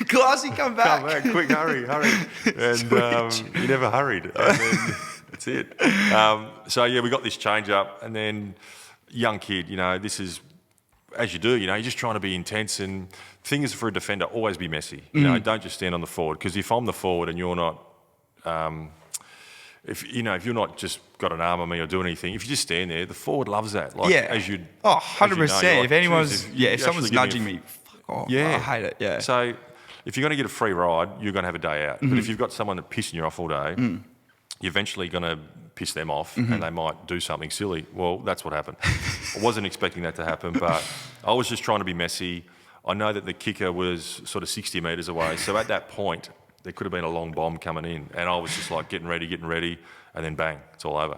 Glassy, come back. Come back, quick, hurry. And he never hurried. And then that's it. So, yeah, we got this change up. And then young kid, this is, as you do, you're just trying to be intense. And things for a defender, always be messy. Don't just stand on the forward. Because if I'm the forward and you're not... if you're not just got an arm on me or doing anything, if you just stand there, the forward loves that. Like, yeah. As you. 100%. Like, if someone's nudging me, fuck off. Yeah. I hate it. Yeah. So if you're going to get a free ride, you're going to have a day out. But if you've got someone that's pissing you off all day, you're eventually going to piss them off, and they might do something silly. Well, that's what happened. I wasn't expecting that to happen, but I was just trying to be messy. I know that the kicker was sort of 60 metres away, so at that point, there could have been a long bomb coming in, and I was just like getting ready, and then bang, it's all over.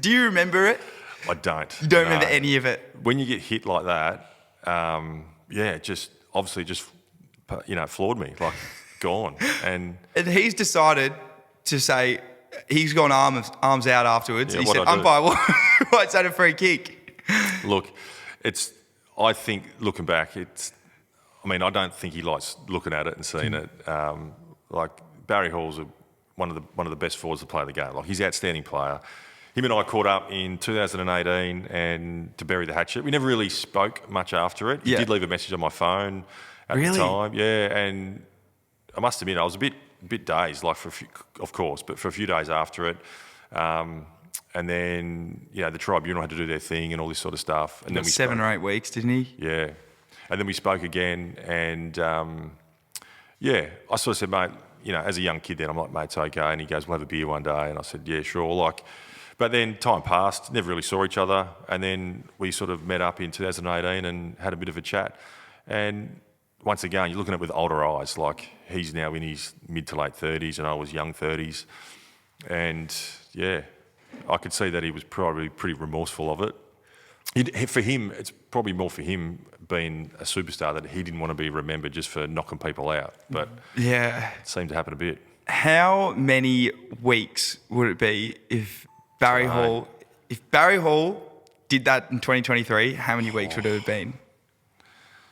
Do you remember it? I don't. You don't remember any of it? When you get hit like that, just floored me, like gone. And he's decided to say, he's gone arms out afterwards. Yeah, he said, umpire, why is that a free kick? Look, I think looking back, I don't think he likes looking at it and seeing it. Like Barry Hall's one of the best forwards to play the game. Like, he's an outstanding player. Him and I caught up in 2018 and to bury the hatchet. We never really spoke much after it. He did leave a message on my phone at the time. Yeah, and I must admit I was a bit dazed, like of course, but for a few days after it. And then the tribunal had to do their thing and all this sort of stuff. And then we 7 or 8 weeks, didn't he? Yeah. And then we spoke again, and I sort of said, mate, as a young kid then, I'm like, mate, it's okay. And he goes, we'll have a beer one day. And I said, yeah, sure. But then time passed, never really saw each other. And then we sort of met up in 2018 and had a bit of a chat. And once again, you're looking at it with older eyes. Like, he's now in his mid to late 30s and I was young 30s. And yeah, I could see that he was probably pretty remorseful of it. For him, it's probably more for him being a superstar that he didn't want to be remembered just for knocking people out. But it seemed to happen a bit. How many weeks would it be if Barry Hall did that in 2023? How many weeks would it have been?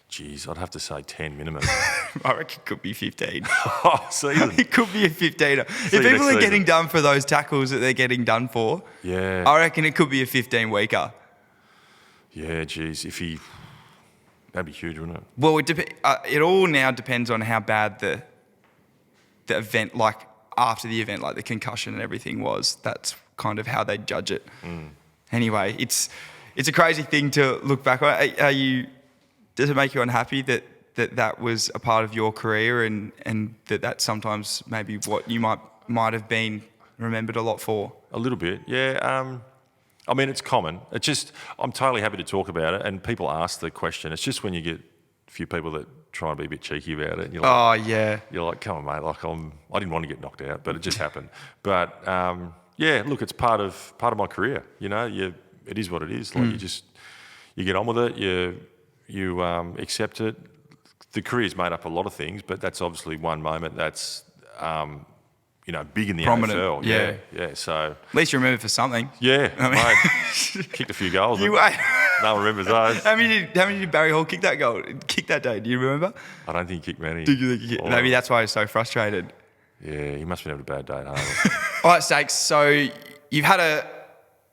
Geez, I'd have to say 10 minimum. I reckon it could be 15. Season. It could be a 15er. If people are getting done for those tackles that they're getting done for, I reckon it could be a 15-weeker. Yeah, geez, that'd be huge, wouldn't it? Well, it all now depends on how bad the event, like after the event, like the concussion and everything was. That's kind of how they judge it. Anyway, it's a crazy thing to look back on. Does it make you unhappy that was a part of your career and that sometimes maybe what you might have been remembered a lot for? A little bit, yeah. It's common. It's just, I'm totally happy to talk about it, and people ask the question. It's just when you get a few people that try and be a bit cheeky about it. And you're like, you're like, come on, mate. Like, I didn't want to get knocked out, but it just happened. But look, it's part of my career. It is what it is. Like, you get on with it. You accept it. The career's made up a lot of things, but that's obviously one moment that's big in the prominent. AFL. Yeah. So at least you remember for something. Yeah, mate, kicked a few goals. No one remembers those. How many did Barry Hall kick that day? Do you remember? I don't think he kicked many. Did you think maybe that's why he's so frustrated? Yeah, he must have been having a bad day at home. All right, Stakes. So you've had a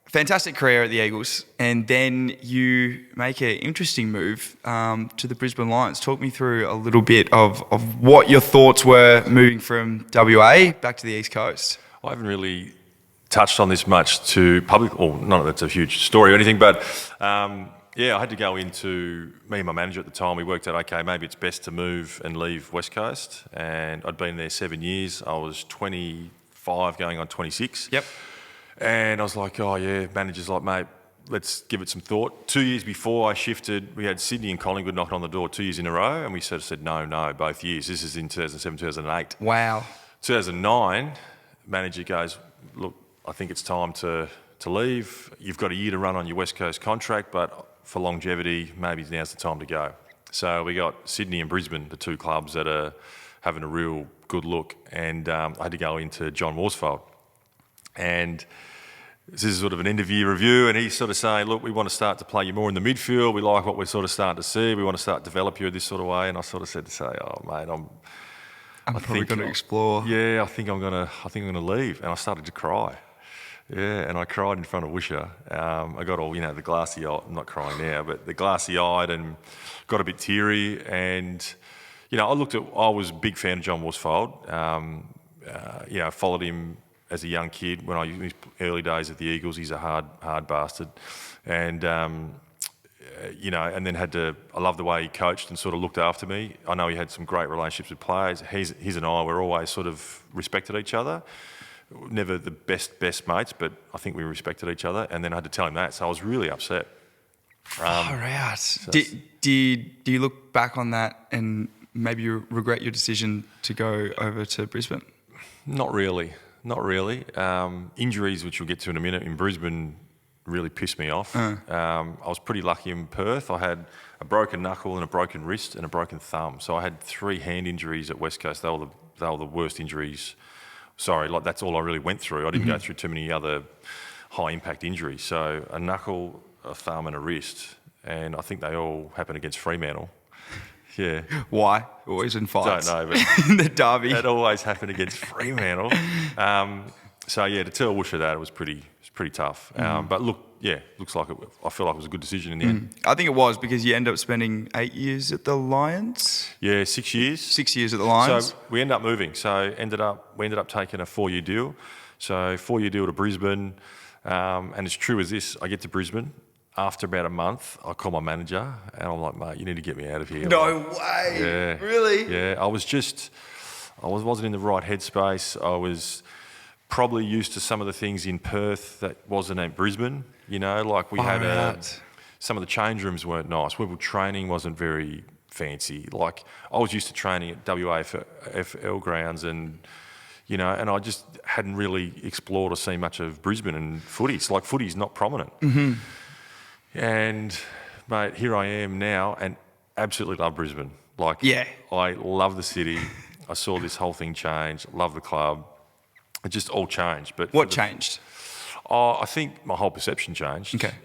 fantastic career at the Eagles, and then you make an interesting move to the Brisbane Lions. Talk me through a little bit of what your thoughts were moving from WA back to the East Coast. I haven't really touched on this much to public, or not that it's a huge story or anything, but I had to go into, me and my manager at the time, we worked out, okay, maybe it's best to move and leave West Coast, and I'd been there 7 years. I was 25 going on 26. Yep. And I was like, oh yeah, manager's like, mate, let's give it some thought. 2 years before I shifted, we had Sydney and Collingwood knocking on the door 2 years in a row, and we sort of said no, both years. This is in 2007, 2008. Wow. 2009, manager goes, look, I think it's time to leave. You've got a year to run on your West Coast contract, but for longevity, maybe now's the time to go. So we got Sydney and Brisbane, the two clubs that are having a real good look, and I had to go into John Worsfold. And this is sort of an end-of-year review, and he's sort of saying, look, we want to start to play you more in the midfield. We like what we're sort of starting to see. We want to start to develop you this sort of way. And I sort of said to say, oh, mate, I'm probably going to explore. Yeah, I think I'm going to leave. And I started to cry. Yeah, and I cried in front of Wisher. I got all, the glassy-eyed, I'm not crying now, but the glassy-eyed and got a bit teary. And, I was a big fan of John Worsfold. Followed him as a young kid when in his early days at the Eagles. He's a hard bastard. And, and then I love the way he coached and sort of looked after me. I know he had some great relationships with players. His and I were always sort of respected each other. Never the best mates, but I think we respected each other. And then I had to tell him that, so I was really upset. Far out. So do you look back on that and maybe you regret your decision to go over to Brisbane? Not really. Injuries, which we'll get to in a minute, in Brisbane really pissed me off. I was pretty lucky in Perth. I had a broken knuckle and a broken wrist and a broken thumb. So I had 3 hand injuries at West Coast. They were the worst injuries. Sorry, that's all I really went through. I didn't go through too many other high-impact injuries. So a knuckle, a thumb and a wrist. And I think they all happened against Fremantle. Yeah. Why? Always in fights. Don't know, but the derby. It always happened against Fremantle. To tell Woosha that, it was pretty tough. But look, looks like I feel like it was a good decision in the end. I think it was, because you end up spending 8 years at the Lions. Yeah, 6 years. 6 years at the Lions. So we ended up moving. So we ended up taking a 4-year deal. So 4-year deal to Brisbane. And as true as this, I get to Brisbane. After about a month, I call my manager and I'm like, mate, you need to get me out of here. No way. Yeah. Really? Yeah. I wasn't in the right headspace. I was probably used to some of the things in Perth that wasn't at Brisbane. We had some of the change rooms weren't nice. Training wasn't very fancy. I was used to training at WAFL grounds and I just hadn't really explored or seen much of Brisbane and footy. Footy's not prominent. Mm-hmm. And, mate, here I am now and absolutely love Brisbane. I love the city. I saw this whole thing change. Love the club. It just all changed. But what changed? I think my whole perception changed. Okay.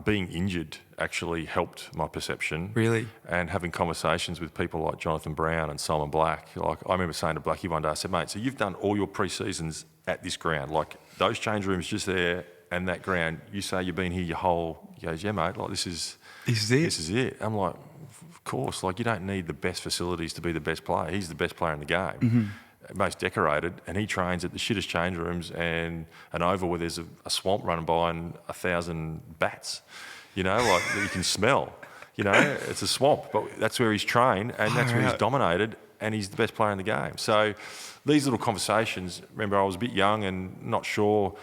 Being injured actually helped my perception. Really? And having conversations with people like Jonathan Brown and Simon Black. I remember saying to Blackie one day, I said, mate, so you've done all your pre-seasons at this ground. Those change rooms just there and that ground, you say you've been here your whole... He goes, yeah, mate, this is it. I'm like, of course, you don't need the best facilities to be the best player. He's the best player in the game, most decorated, and he trains at the shittest change rooms and an oval where there's a swamp running by and 1,000 bats, that you can smell. It's a swamp, but that's where he's trained and that's where he's dominated and he's the best player in the game. So these little conversations, remember I was a bit young and not sure,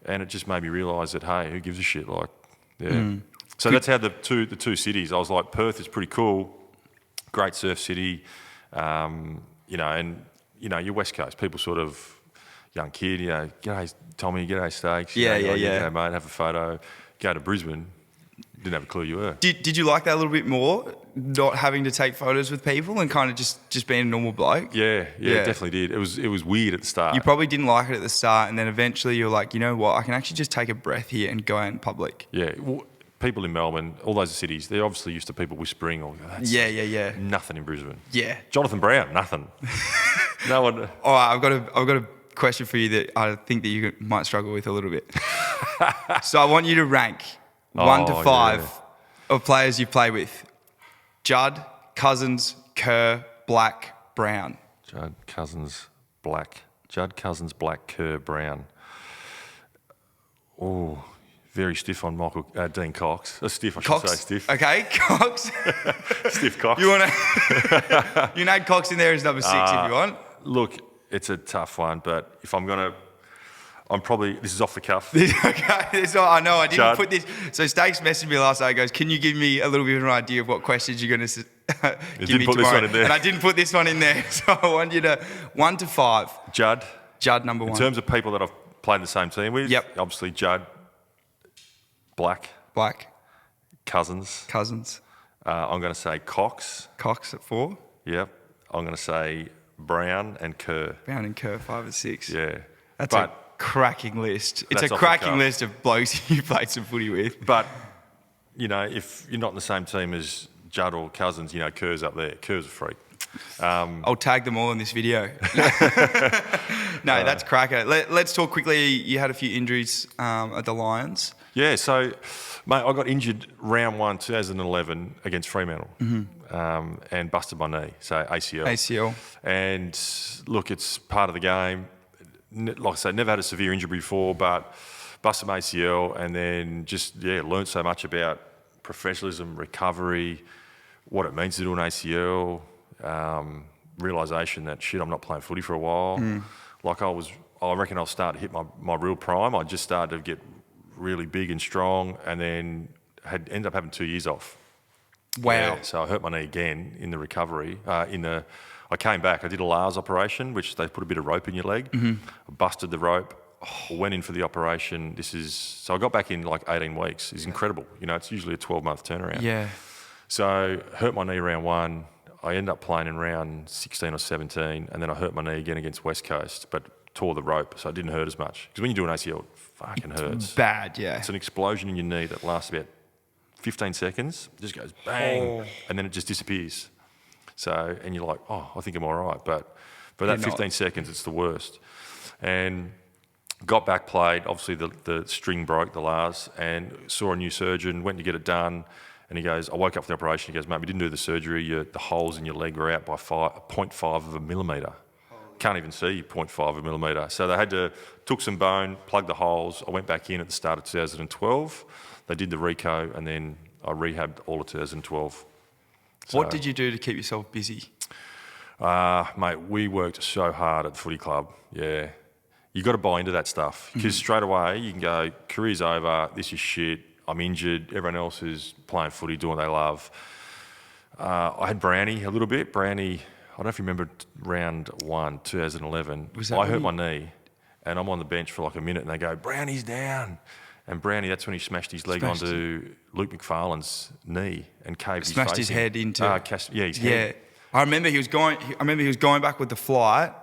and it just made me realise that, hey, who gives a shit? So that's how the two cities. I was like, Perth is pretty cool, great surf city, and your West Coast people sort of young kid, g'day Tommy, g'day Stakes, g'day mate, have a photo. Go to Brisbane, didn't have a clue you were. Did you like that a little bit more, not having to take photos with people and kind of just being a normal bloke? Yeah, definitely did. It was weird at the start. You probably didn't like it at the start, and then eventually you're like, you know what, I can actually just take a breath here and go out in public. Yeah. People in Melbourne, all those cities, they're obviously used to people whispering. Yeah. Nothing in Brisbane. Yeah. Jonathan Brown, nothing. No one. All right, I've got a question for you that I think that you might struggle with a little bit. So I want you to rank 1 to 5 of players you play with. Judd, Cousins, Kerr, Black, Brown. Judd, Cousins, Black, Kerr, Brown. Oh. Very stiff on Dean Cox. Stiff, I should say stiff. Okay, Cox. Stiff Cox. You can add Cox in there as number 6 if you want. Look, it's a tough one, but if I'm This is off the cuff. Okay, so I know I didn't Judd. put this. So Stakes messaged me last night. He goes, "Can you give me a little bit of an idea of what questions you're going to give didn't me put this tomorrow?" one in there. And I didn't put this one in there. So I want you to 1 to 5. Judd. Judd, number 1. In terms of people that I've played in the same team with, Yep. obviously Judd, Black, Cousins. I'm going to say Cox. Cox at 4. Yep. I'm going to say Brown and Kerr. Brown and Kerr 5 and 6. Yeah. That's a cracking list. It's That's a off the cracking cuff. list of blokes you played some footy with. But, if you're not in the same team as Judd or Cousins, Kerr's up there. Kerr's a freak. I'll tag them all in this video. No, that's cracker. Let's talk quickly. You had a few injuries at the Lions. Yeah, so, mate, I got injured round 1, 2011 against Fremantle and busted my knee, so ACL. And, look, it's part of the game. Like I said, never had a severe injury before, but busted my ACL and then just, learned so much about professionalism, recovery, what it means to do an ACL, realisation that, shit, I'm not playing footy for a while. I reckon I'll start to hit my real prime. I just started to get really big and strong and then ended up having 2 years off. Wow. Yeah, so I hurt my knee again in the recovery. I came back. I did a Lars operation, which they put a bit of rope in your leg. I busted the rope. Went in for the operation. So I got back in like 18 weeks. It's incredible. It's usually a 12-month turnaround. Yeah. So hurt my knee round 1. I ended up playing in round 16 or 17, and then I hurt my knee again against West Coast, but tore the rope, so it didn't hurt as much. Because when you do an ACL, it fucking hurts. Bad, yeah. It's an explosion in your knee that lasts about 15 seconds, just goes bang, and then it just disappears. So, and you're like, I think I'm all right. But for that 15 seconds, it's the worst. And got back, played. Obviously, the string broke, the Lars, and saw a new surgeon, went to get it done. And he goes, I woke up for the operation. He goes, mate, we didn't do the surgery. The holes in your leg were out by 0.5 of a millimetre. Can't even see 0.5 of a millimetre. So they took some bone, plugged the holes. I went back in at the start of 2012. They did the reco, and then I rehabbed all of 2012. So, what did you do to keep yourself busy? Mate, we worked so hard at the footy club. Yeah. You got to buy into that stuff because straight away you can go, career's over, this is shit, I'm injured, everyone else is playing footy, doing what they love. I had Brownie a little bit. Brownie, I don't know if you remember round 1, 2011. I hurt my knee and I'm on the bench for like a minute and they go, Brownie's down. And Brownie, that's when he smashed his leg onto Luke McFarlane's knee and caved his face. Smashed his head into... his head. I remember he was going back with the flight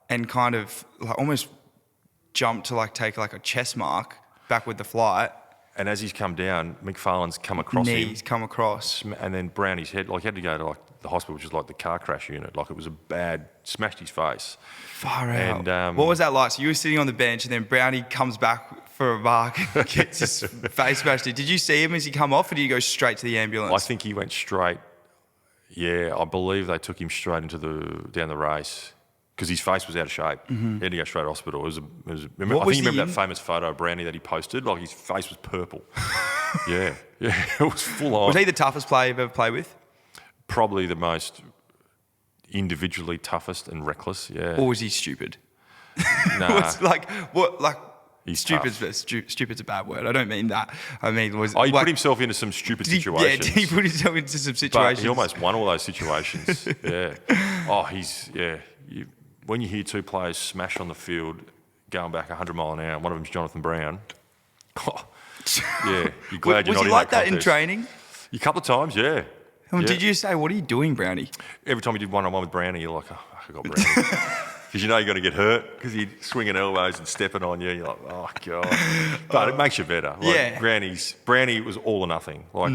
and kind of like almost jumped to like take like a chest mark back with the flight. And as he's come down, McFarlane's come across him. Knees come across. And then Brownie's head, like he had to go to like the hospital, which is like the car crash unit. Like it was smashed his face. Far out. And, what was that like? So you were sitting on the bench and then Brownie comes back for a mark and gets his face smashed in. Did you see him as he come off or did he go straight to the ambulance? I think he went straight. Yeah, I believe they took him straight down the race because his face was out of shape. He had to go straight to hospital. I think you remember that famous photo of Brownie that he posted? Like his face was purple. yeah, it was full on. Was he the toughest player you've ever played with? Probably the most individually toughest and reckless, yeah. Or was he stupid? Nah. He's stupid's a bad word. I don't mean that. I mean, he put himself into some stupid situations. Yeah, he put himself into some situations. But he almost won all those situations. Yeah. When you hear two players smash on the field going back 100 mile an hour, one of them's Jonathan Brown. You're glad you're not in that. Was he like that in contest. training? A couple of times, yeah. Did you say, what are you doing, Brownie? Every time you did one-on-one with Brownie, you're like, I got Brownie. Because you know you're going to get hurt because he's swinging elbows and stepping on you. You're like, oh, God. But it makes you better. Like, Brownie was all or nothing. Like,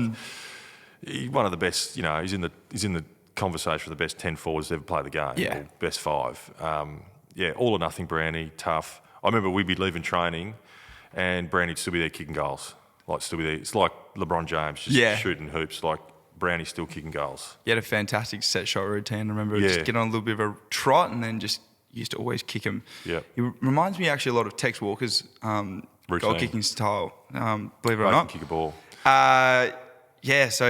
he's one of the best, he's in the conversation for the best 10 forwards to ever play the game. Yeah. Or best 5. All or nothing Brownie, tough. I remember we'd be leaving training and Brownie'd still be there kicking goals. Like, still be there. It's like LeBron James just shooting hoops. Like, Brownie's still kicking goals. He had a fantastic set shot routine. I remember just getting on a little bit of a trot and then just used to always kick him. Yeah. He reminds me actually a lot of Tex Walker's goal kicking style, believe it or not. Kick a ball. So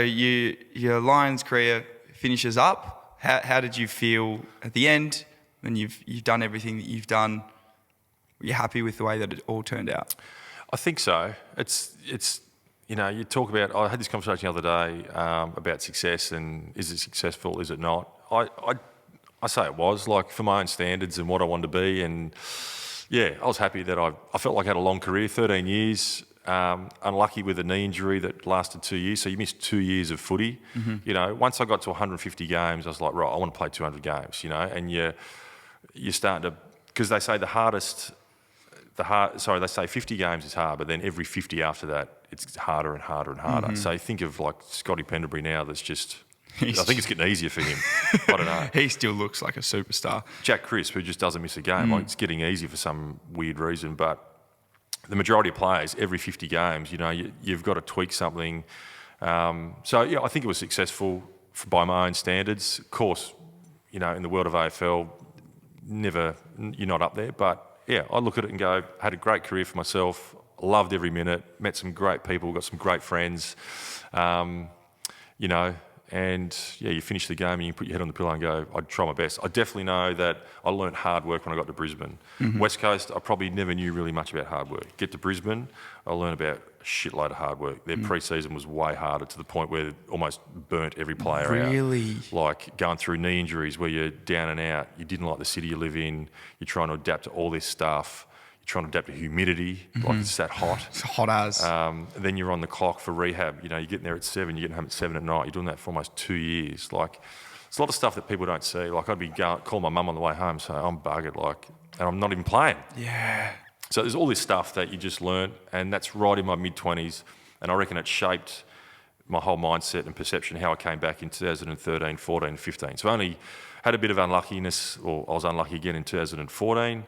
your Lions career finishes up. How did you feel at the end when you've done everything that you've done Were you happy with the way that it all turned out? I think so. It's you talk about. I had this conversation the other day about success and is it successful? Is it not? I say it was, like, for my own standards and what I wanted to be, and yeah, I was happy that I felt like I had a long career, 13 years. Unlucky with a knee injury that lasted 2 years, so you missed 2 years of footy. Once I got to 150 games, I was like, right, I want to play 200 games. And you're starting to, because they say they say 50 games is hard, but then every 50 after that, it's harder and harder and harder. So think of like Scotty Pendlebury now. That's just. I think it's getting easier for him. I don't know. He still looks like a superstar. Jack Crisp, who just doesn't miss a game. Like, it's getting easier for some weird reason, but the majority of players, every 50 games, you've got to tweak something. So yeah, I think it was successful by my own standards. Of course, in the world of AFL, you're not up there. But yeah, I look at it and go, had a great career for myself. Loved every minute. Met some great people. Got some great friends. And yeah, you finish the game and you put your head on the pillow and go, I'd try my best. I definitely know that I learnt hard work when I got to Brisbane. West Coast, I probably never knew really much about hard work. Get to Brisbane, I learned about a shitload of hard work. Their pre-season was way harder, to the point where it almost burnt every player out. Really? Like going through knee injuries where you're down and out, you didn't like the city you live in, you're trying to adapt to all this stuff. Trying to adapt to humidity, like it's that hot. It's hot as. Then you're on the clock for rehab. You're getting there at 7, you're getting home at 7 at night. You're doing that for almost 2 years. Like, it's a lot of stuff that people don't see. Like, I'd be calling my mum on the way home, saying, I'm buggered, and I'm not even playing. Yeah. So there's all this stuff that you just learn, and that's right in my mid-20s, and I reckon it shaped my whole mindset and perception, how I came back in 2013, 14, 15. So I only had a bit of unluckiness, or I was unlucky again in 2014.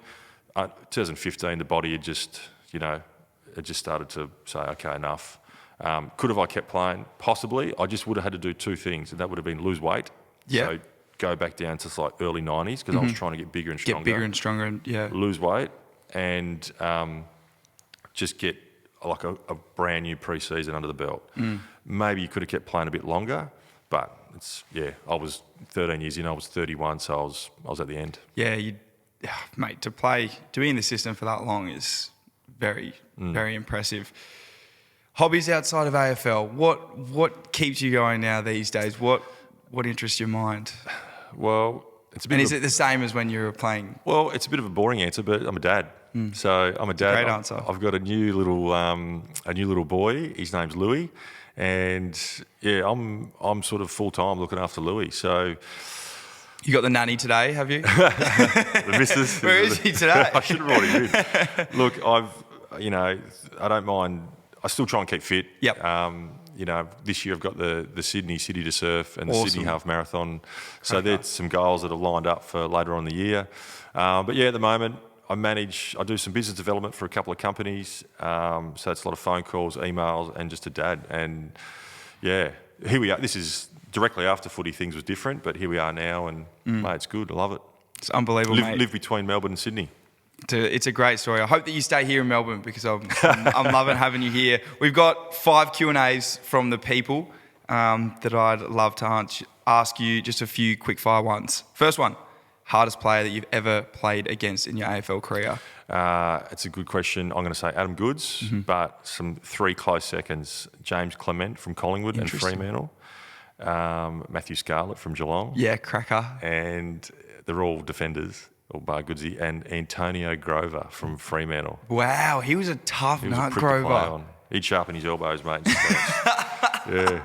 2015, the body had just, it just started to say, okay, enough. Could have I kept playing? Possibly. I just would have had to do two things, and that would have been lose weight. Yeah. So go back down to like early 90s, because I was trying to get bigger and stronger. Get bigger and stronger, and yeah. Lose weight, and just get like a brand new pre-season under the belt. Maybe you could have kept playing a bit longer, but I was 13 years in, I was 31, so I was at the end. Yeah, mate, to be in the system for that long is very, very impressive. Hobbies outside of AFL, what keeps you going now these days? What interests your mind? Well, it's a bit. And is it the same as when you were playing? Well, it's a bit of a boring answer, but I'm a dad. So I'm a dad. Great answer. I've got a new little boy. His name's Louis, and yeah, I'm sort of full time looking after Louis. So. You got the nanny today, have you? The missus. Where is he today? I should have brought him in. Look, I don't mind. I still try and keep fit. Yep. This year I've got the Sydney City to Surf and the Awesome. Sydney Half Marathon. So there's some goals that are lined up for later on in the year. But yeah, at the moment, I do some business development for a couple of companies. So it's a lot of phone calls, emails, and just a dad. And yeah, here we are. This is directly after footy, things was different, but here we are now, and mate, it's good. I love it. It's unbelievable, mate. Live between Melbourne and Sydney. It's a great story. I hope that you stay here in Melbourne, because I'm loving having you here. We've got 5 Q&As from the people that I'd love to ask you, just a few quick fire ones. First one, hardest player that you've ever played against in your AFL career? It's a good question. I'm going to say Adam Goods, but some 3 close seconds. James Clement from Collingwood and Fremantle. Matthew Scarlett from Geelong. Yeah, cracker. And they're all defenders, or bar Goodsy, and Antonio Grover from Fremantle. Wow, he was a tough nut, to play Grover. on. He'd sharpen his elbows, mate. Yeah.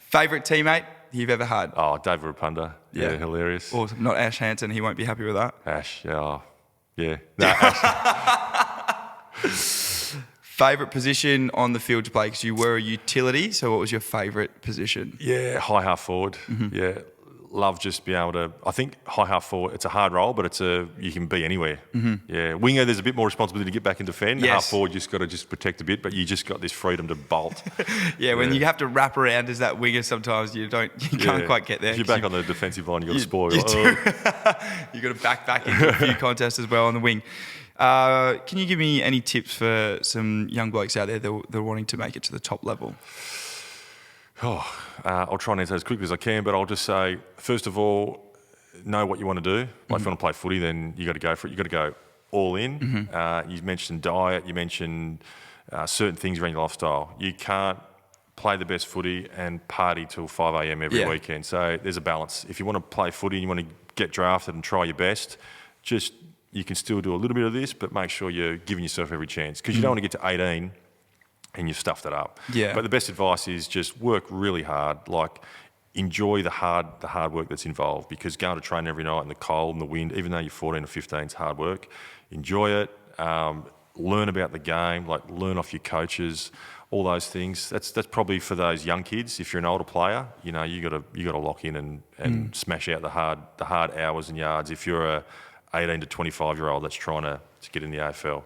Favourite teammate you've ever had? Oh, Dave Rapunda. Yeah, hilarious. Awesome. Not Ash Hansen, he won't be happy with that. Ash, yeah. No, Ash. Favourite position on the field to play? Because you were a utility, so what was your favourite position? Yeah, high half forward. Yeah, love just being able to. I think high half forward. It's a hard role, but you can be anywhere. Yeah, winger. There's a bit more responsibility to get back and defend. Yes. Half forward, you just got to protect a bit, but you just got this freedom to bolt. When you have to wrap around as that winger, sometimes you can't quite get there. If you're back on the defensive line, you got to spoil. You got to back into a few contests as well on the wing. Can you give me any tips for some young blokes out there that are wanting to make it to the top level? I'll try and answer as quickly as I can, but I'll just say, first of all, know what you want to do. Like if you want to play footy, then you got to go for it. You got to go all in. You mentioned diet. You mentioned certain things around your lifestyle. You can't play the best footy and party till 5 a.m. every weekend. So there's a balance. If you want to play footy and you want to get drafted and try your best, you can still do a little bit of this, but make sure you're giving yourself every chance, because you don't want to get to 18 and you've stuffed it up. Yeah. But the best advice is just work really hard. Like, enjoy the hard work that's involved, because going to train every night in the cold and the wind, even though you're 14 or 15, is hard work. Enjoy it. Learn about the game. Like, learn off your coaches. All those things. That's probably for those young kids. If you're an older player, you got to lock in and smash out the hard hours and yards. If you're a 18 to 25-year-old that's trying to get in the AFL.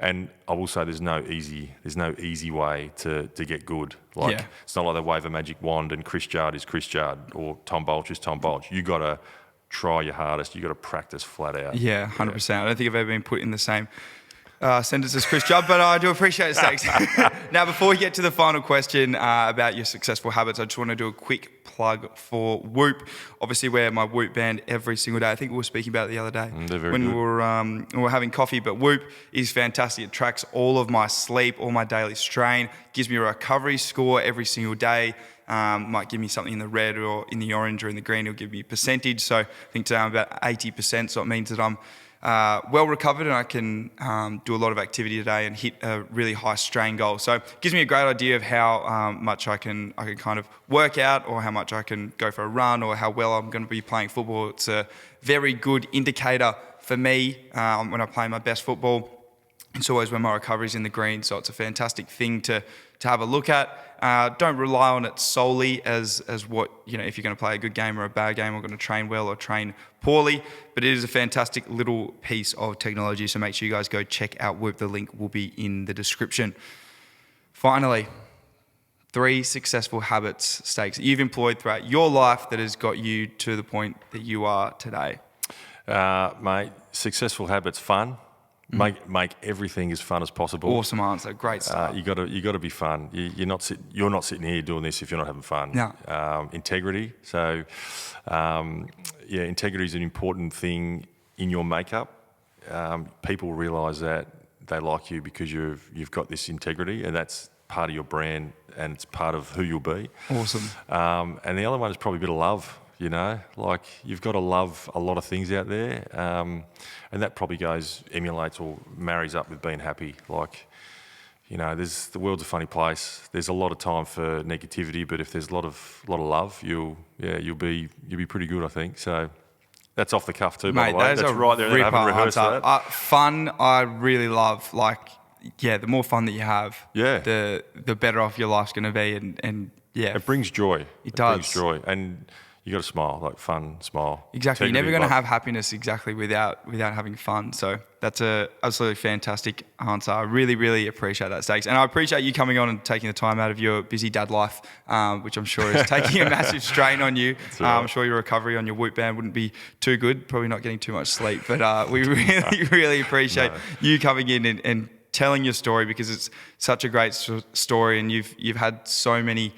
And I will say there's no easy way to get good. Like, it's not like they wave a magic wand and Chris Judd is Chris Judd or Tom Bolch is Tom Bolch. You got to try your hardest. You got to practice flat out. Yeah, 100%. I don't think I've ever been put in the same sentence as Chris Judd, but I do appreciate it, Stakes. Now, before we get to the final question about your successful habits, I just want to do a quick plug for Whoop. Obviously, wear my Whoop band every single day. I think we were speaking about it the other day when we were having coffee. But Whoop is fantastic. It tracks all of my sleep, all my daily strain, gives me a recovery score every single day. Might give me something in the red or in the orange or in the green. It'll give me a percentage. So I think today I'm about 80%. So it means that I'm well recovered and I can do a lot of activity today and hit a really high strain goal. So it gives me a great idea of how much I can kind of work out, or how much I can go for a run, or how well I'm going to be playing football. It's a very good indicator for me when I play my best football. It's always when my recovery's in the green, so it's a fantastic thing to have a look at. Don't rely on it solely as what, if you're going to play a good game or a bad game, or going to train well or train poorly, but it is a fantastic little piece of technology, so make sure you guys go check out Whoop. The link will be in the description. Finally, 3 successful habits, Stakes, that you've employed throughout your life that has got you to the point that you are today. Mate, successful habits: fun. Make everything as fun as possible. Awesome answer. Great start. You got to be fun. You're not sitting here doing this if you're not having fun. No. Integrity. So, integrity is an important thing in your makeup. People realise that they like you because you've got this integrity, and that's part of your brand, and it's part of who you'll be. Awesome. And the other one is probably a bit of love. Like, you've got to love a lot of things out there, and that probably emulates or marries up with being happy. Like, the world's a funny place. There's a lot of time for negativity, but if there's a lot of love, you'll be pretty good, I think. So that's off the cuff too, by the way. That's right there. I haven't rehearsed that. Fun, I really love. Like, the more fun that you have, the better off your life's going to be, and it brings joy. It does. Brings joy, and you got to smile, like fun, smile. Exactly. You're never going to have happiness exactly without having fun. So that's a absolutely fantastic answer. I really, really appreciate that, Stakes. And I appreciate you coming on and taking the time out of your busy dad life, which I'm sure is taking a massive strain on you. I'm sure your recovery on your Whoop band wouldn't be too good, probably not getting too much sleep. But we really, really appreciate you coming in and telling your story, because it's such a great story, and you've had so many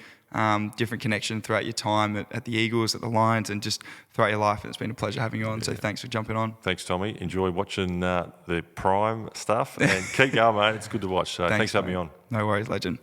different connections throughout your time at the Eagles, at the Lions, and just throughout your life. And it's been a pleasure having you on. So thanks for jumping on. Thanks, Tommy. Enjoy watching the Prime stuff, and keep going, mate. It's good to watch. So thanks for having me on. No worries, legend.